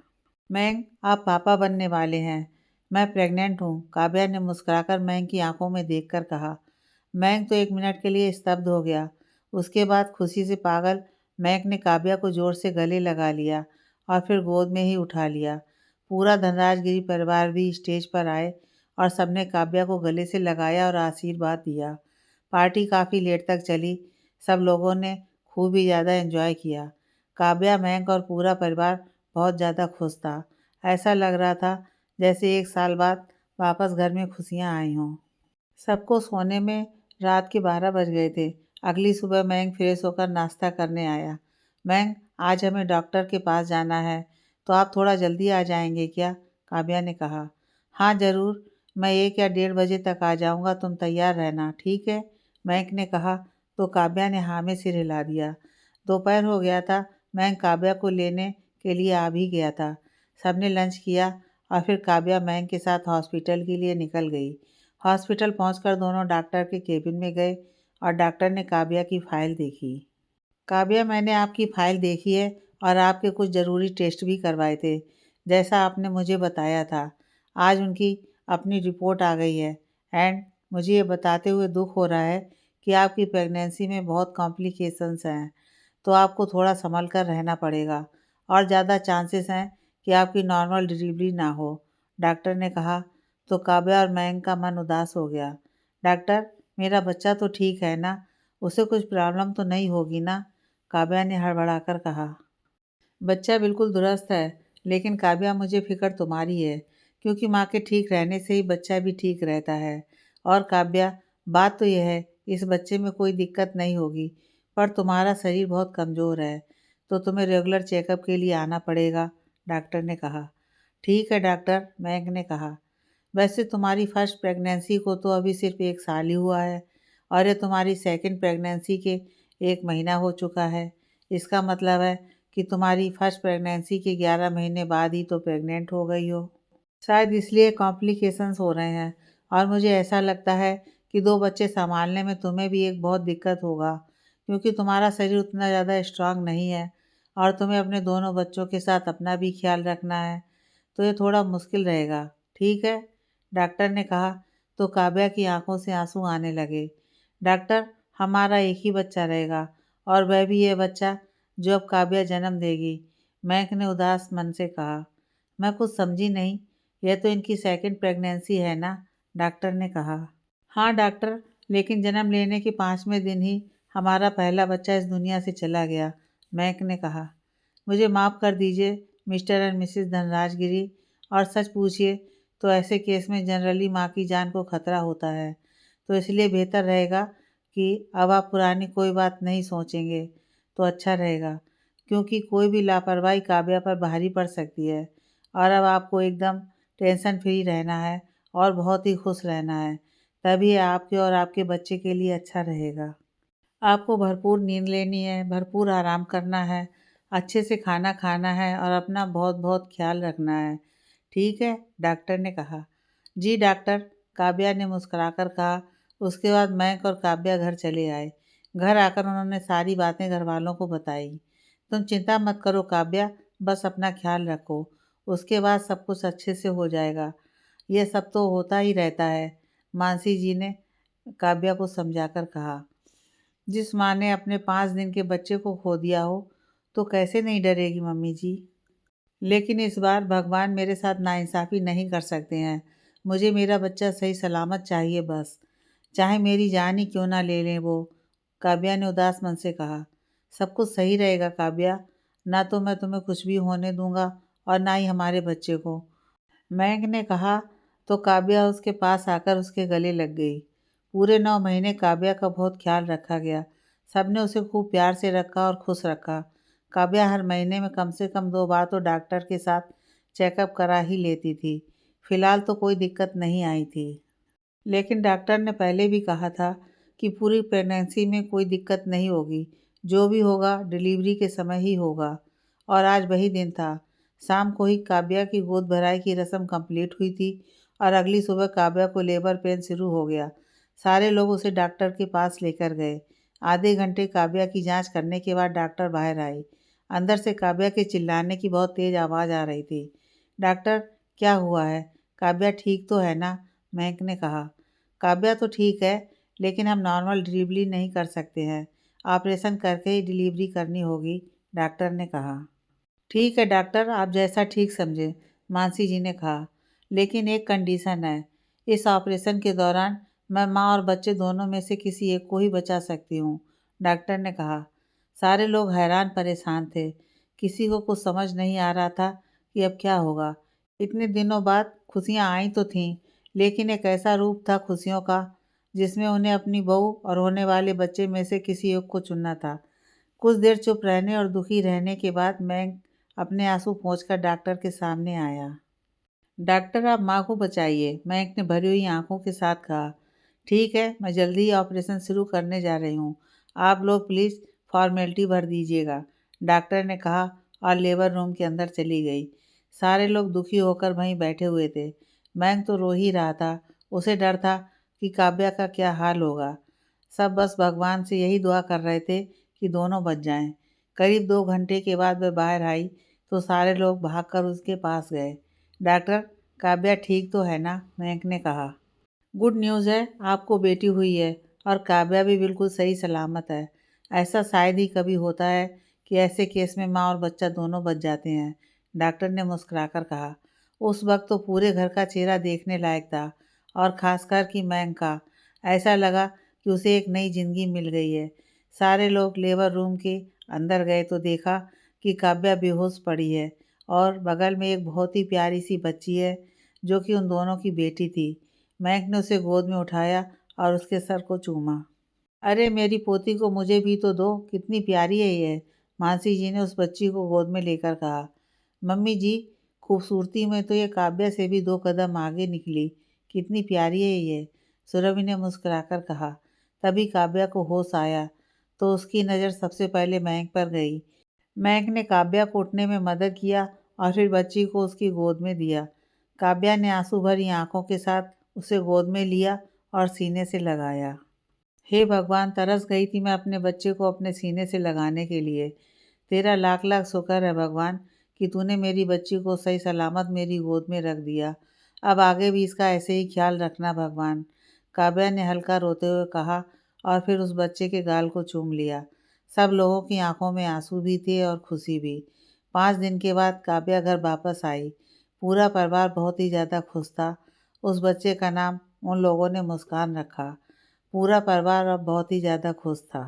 मयंक, आप पापा बनने वाले हैं। मैं प्रेग्नेंट हूँ, काव्या ने मुस्कुराकर मयंक की आंखों में देखकर कहा। मयंक तो 1 मिनट के लिए स्तब्ध हो गया। उसके बाद खुशी से पागल मयंक ने काव्या को जोर से गले लगा लिया और फिर गोद में ही उठा लिया। पूरा धनराजगिरी परिवार भी स्टेज पर आए और सबने काव्या को गले से लगाया और आशीर्वाद दिया। पार्टी काफ़ी लेट तक चली। सब लोगों ने खूब ही ज़्यादा एंजॉय किया। काव्या, मयंक और पूरा परिवार बहुत ज़्यादा खुश था। ऐसा लग रहा था जैसे 1 साल बाद वापस घर में खुशियाँ आई हों। सबको सोने में रात के 12 बज गए थे अगली सुबह मैंग फ्रेश होकर नाश्ता करने आया। मैंग, आज हमें डॉक्टर के पास जाना है, तो आप थोड़ा जल्दी आ जाएंगे क्या? काव्या ने कहा। हाँ ज़रूर, मैं 1 या 1:30 बजे तक आ जाऊँगा, तुम तैयार रहना, ठीक है? मैंग ने कहा तो काव्या ने हाँ में सिर हिला दिया। दोपहर हो गया था। मैंग काव्या को लेने के लिए आ भी गया था। सबने लंच किया और फिर काव्या मैंग के साथ हॉस्पिटल के लिए निकल गई। हॉस्पिटल पहुंचकर दोनों डॉक्टर के केबिन में गए और डॉक्टर ने काव्या की फाइल देखी। काव्या, मैंने आपकी फाइल देखी है और आपके कुछ ज़रूरी टेस्ट भी करवाए थे, जैसा आपने मुझे बताया था। आज उनकी अपनी रिपोर्ट आ गई है एंड मुझे ये बताते हुए दुख हो रहा है कि आपकी प्रेगनेंसी में बहुत कॉम्प्लिकेशंस हैं, तो आपको थोड़ा संभल कर रहना पड़ेगा और ज़्यादा चांसेस हैं कि आपकी नॉर्मल डिलीवरी ना हो, डॉक्टर ने कहा। तो काव्या और मयंक का मन उदास हो गया। डॉक्टर, मेरा बच्चा तो ठीक है ना? उसे कुछ प्रॉब्लम तो नहीं होगी ना? काव्या ने हड़बड़ाकर कहा। बच्चा बिल्कुल दुरुस्त है, लेकिन काव्या मुझे फ़िक्र तुम्हारी है, क्योंकि माँ के ठीक रहने से ही बच्चा भी ठीक रहता है। और काव्या, बात तो यह है, इस बच्चे में कोई दिक्कत नहीं होगी, पर तुम्हारा शरीर बहुत कमज़ोर है, तो तुम्हें रेगुलर चेकअप के लिए आना पड़ेगा, डॉक्टर ने कहा। ठीक है डॉक्टर, मयंक ने कहा। वैसे तुम्हारी फर्स्ट प्रेगनेंसी को तो अभी सिर्फ 1 साल ही हुआ है और ये तुम्हारी सेकंड प्रेगनेंसी के 1 महीना हो चुका है। इसका मतलब है कि तुम्हारी फर्स्ट प्रेगनेंसी के 11 महीने बाद ही तो प्रेग्नेंट हो गई हो। शायद इसलिए कॉम्प्लिकेशंस हो रहे हैं और मुझे ऐसा लगता है कि 2 बच्चे संभालने में तुम्हें भी एक बहुत दिक्कत होगा, क्योंकि तुम्हारा शरीर उतना ज़्यादा स्ट्रांग नहीं है और तुम्हें अपने दोनों बच्चों के साथ अपना भी ख्याल रखना है, तो ये थोड़ा मुश्किल रहेगा, ठीक है? डॉक्टर ने कहा। तो काव्या की आंखों से आंसू आने लगे। डॉक्टर, हमारा एक ही बच्चा रहेगा और वह भी ये बच्चा जो अब काव्या जन्म देगी, मैक ने उदास मन से कहा। मैं कुछ समझी नहीं, यह तो इनकी सेकंड प्रेगनेंसी है ना? डॉक्टर ने कहा। हाँ डॉक्टर, लेकिन जन्म लेने के 5वें दिन ही हमारा पहला बच्चा इस दुनिया से चला गया, मैक ने कहा। मुझे माफ़ कर दीजिए मिस्टर एंड मिसेस धनराजगिरी, और सच पूछिए तो ऐसे केस में जनरली माँ की जान को खतरा होता है, तो इसलिए बेहतर रहेगा कि अब आप पुरानी कोई बात नहीं सोचेंगे तो अच्छा रहेगा, क्योंकि कोई भी लापरवाही काव्या पर भारी पड़ सकती है और अब आपको एकदम टेंशन फ्री रहना है और बहुत ही खुश रहना है, तभी आपके और आपके बच्चे के लिए अच्छा रहेगा। आपको भरपूर नींद लेनी है, भरपूर आराम करना है, अच्छे से खाना खाना है और अपना बहुत बहुत ख्याल रखना है, ठीक है? डॉक्टर ने कहा। जी डॉक्टर, काव्या ने मुस्कुराकर कहा। उसके बाद मयंक और काव्या घर चले आए। घर आकर उन्होंने सारी बातें घर वालों को बताई। तुम चिंता मत करो काव्या, बस अपना ख्याल रखो, उसके बाद सब कुछ अच्छे से हो जाएगा। ये सब तो होता ही रहता है, मानसी जी ने काव्या को समझाकर कहा। जिस माँ ने अपने 5 दिन के बच्चे को खो दिया हो, तो कैसे नहीं डरेगी मम्मी जी? लेकिन इस बार भगवान मेरे साथ नाइंसाफ़ी नहीं कर सकते हैं। मुझे मेरा बच्चा सही सलामत चाहिए बस, चाहे मेरी जान ही क्यों ना ले लें वो, काव्या ने उदास मन से कहा। सब कुछ सही रहेगा काव्या, ना तो मैं तुम्हें कुछ भी होने दूंगा और ना ही हमारे बच्चे को, मैंग ने कहा। तो काव्या उसके पास आकर उसके गले लग गई। पूरे 9 महीने काव्या का बहुत ख्याल रखा गया। सबने उसे खूब प्यार से रखा और खुश रखा। काव्या हर महीने में कम से कम 2 बार तो डॉक्टर के साथ चेकअप करा ही लेती थी। फिलहाल तो कोई दिक्कत नहीं आई थी, लेकिन डॉक्टर ने पहले भी कहा था कि पूरी प्रेगनेंसी में कोई दिक्कत नहीं होगी, जो भी होगा डिलीवरी के समय ही होगा। और आज वही दिन था। शाम को ही काव्या की गोद भराई की रस्म कंप्लीट हुई थी और अगली सुबह काव्या को लेबर पेन शुरू हो गया। सारे लोग उसे डॉक्टर के पास लेकर गए। आधे घंटे काव्या की जांच करने के बाद डॉक्टर बाहर आई। अंदर से काव्या के चिल्लाने की बहुत तेज़ आवाज़ आ रही थी। डॉक्टर, क्या हुआ है? काव्या ठीक तो है ना? महक ने कहा। काव्या तो ठीक है, लेकिन हम नॉर्मल डिलीवरी नहीं कर सकते हैं, ऑपरेशन करके ही डिलीवरी करनी होगी, डॉक्टर ने कहा। ठीक है डॉक्टर, आप जैसा ठीक समझें, मानसी जी ने कहा। लेकिन एक कंडीशन है, इस ऑपरेशन के दौरान मैं माँ और बच्चे दोनों में से किसी एक को ही बचा सकती हूँ, डॉक्टर ने कहा। सारे लोग हैरान परेशान थे। किसी को कुछ समझ नहीं आ रहा था कि अब क्या होगा। इतने दिनों बाद खुशियाँ आई तो थीं, लेकिन एक ऐसा रूप था खुशियों का जिसमें उन्हें अपनी बहू और होने वाले बच्चे में से किसी एक को चुनना था। कुछ देर चुप रहने और दुखी रहने के बाद मैं अपने आंसू पोंछकर डॉक्टर के सामने आया। डॉक्टर, आप माँ को बचाइए, मैक ने भरी हुई आंखों के साथ कहा। ठीक है, मैं जल्दी ही ऑपरेशन शुरू करने जा रही हूँ। आप लोग प्लीज़ फॉर्मेलिटी भर दीजिएगा, डॉक्टर ने कहा और लेबर रूम के अंदर चली गई। सारे लोग दुखी होकर वहीं बैठे हुए थे। मैक तो रो ही रहा था। उसे डर था कि काव्या का क्या हाल होगा। सब बस भगवान से यही दुआ कर रहे थे कि दोनों बच जाएं। करीब 2 घंटे के बाद वह बाहर आई तो सारे लोग भागकर उसके पास गए। डॉक्टर, काव्या ठीक तो है ना? मयंक ने कहा। गुड न्यूज़ है, आपको बेटी हुई है और काव्या भी बिल्कुल सही सलामत है। ऐसा शायद ही कभी होता है कि ऐसे केस में माँ और बच्चा दोनों बच जाते हैं, डॉक्टर ने मुस्कुराकर कहा। उस वक्त तो पूरे घर का चेहरा देखने लायक था और खासकर कि मयंक का। ऐसा लगा कि उसे एक नई जिंदगी मिल गई है। सारे लोग लेबर रूम के अंदर गए तो देखा कि काव्या बेहोश पड़ी है और बगल में एक बहुत ही प्यारी सी बच्ची है जो कि उन दोनों की बेटी थी। मयंक ने उसे गोद में उठाया और उसके सर को चूमा। अरे मेरी पोती को मुझे भी तो दो, कितनी प्यारी है ये, मानसी जी ने उस बच्ची को गोद में लेकर कहा। मम्मी जी, खूबसूरती में तो ये काव्या से भी 2 कदम आगे निकली, कितनी प्यारी है ये, सुरभि ने मुस्कुराकर कहा। तभी काव्या को होश आया तो उसकी नज़र सबसे पहले मयंक पर गई। मयंक ने काव्या को उठने में मदद किया और फिर बच्ची को उसकी गोद में दिया। काव्या ने आंसू भरी आंखों के साथ उसे गोद में लिया और सीने से लगाया। हे भगवान, तरस गई थी मैं अपने बच्चे को अपने सीने से लगाने के लिए। तेरा लाख लाख शुक्र है भगवान कि तूने मेरी बच्ची को सही सलामत मेरी गोद में रख दिया। अब आगे भी इसका ऐसे ही ख्याल रखना भगवान, काव्या ने हल्का रोते हुए कहा और फिर उस बच्चे के गाल को चूम लिया। सब लोगों की आंखों में आंसू भी थे और खुशी भी। 5 दिन के बाद काव्या घर वापस आई। पूरा परिवार बहुत ही ज़्यादा खुश था। उस बच्चे का नाम उन लोगों ने मुस्कान रखा। पूरा परिवार अब बहुत ही ज़्यादा खुश था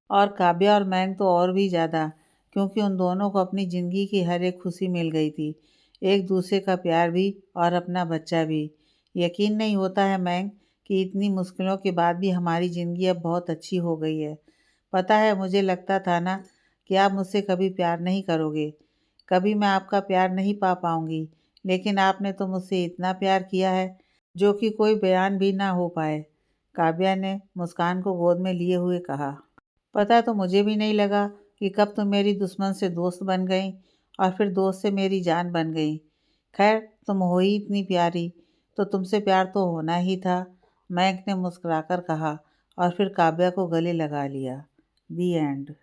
और काव्या और मयंक तो और भी ज़्यादा, क्योंकि उन दोनों को अपनी ज़िंदगी की हर एक खुशी मिल गई थी, एक दूसरे का प्यार भी और अपना बच्चा भी। यकीन नहीं होता है मयंक कि इतनी मुश्किलों के बाद भी हमारी ज़िंदगी अब बहुत अच्छी हो गई है। पता है, मुझे लगता था ना कि आप मुझसे कभी प्यार नहीं करोगे, कभी मैं आपका प्यार नहीं पा पाऊंगी, लेकिन आपने तो मुझसे इतना प्यार किया है जो कि कोई बयान भी ना हो पाए, काव्या ने मुस्कान को गोद में लिए हुए कहा। पता तो मुझे भी नहीं लगा कि कब तुम मेरी दुश्मन से दोस्त बन गई और फिर दोस्त से मेरी जान बन गई। खैर, तुम हो ही इतनी प्यारी तो तुमसे प्यार तो होना ही था, मयंक ने मुस्कुराकर कहा और फिर काव्या को गले लगा लिया। दी एंड।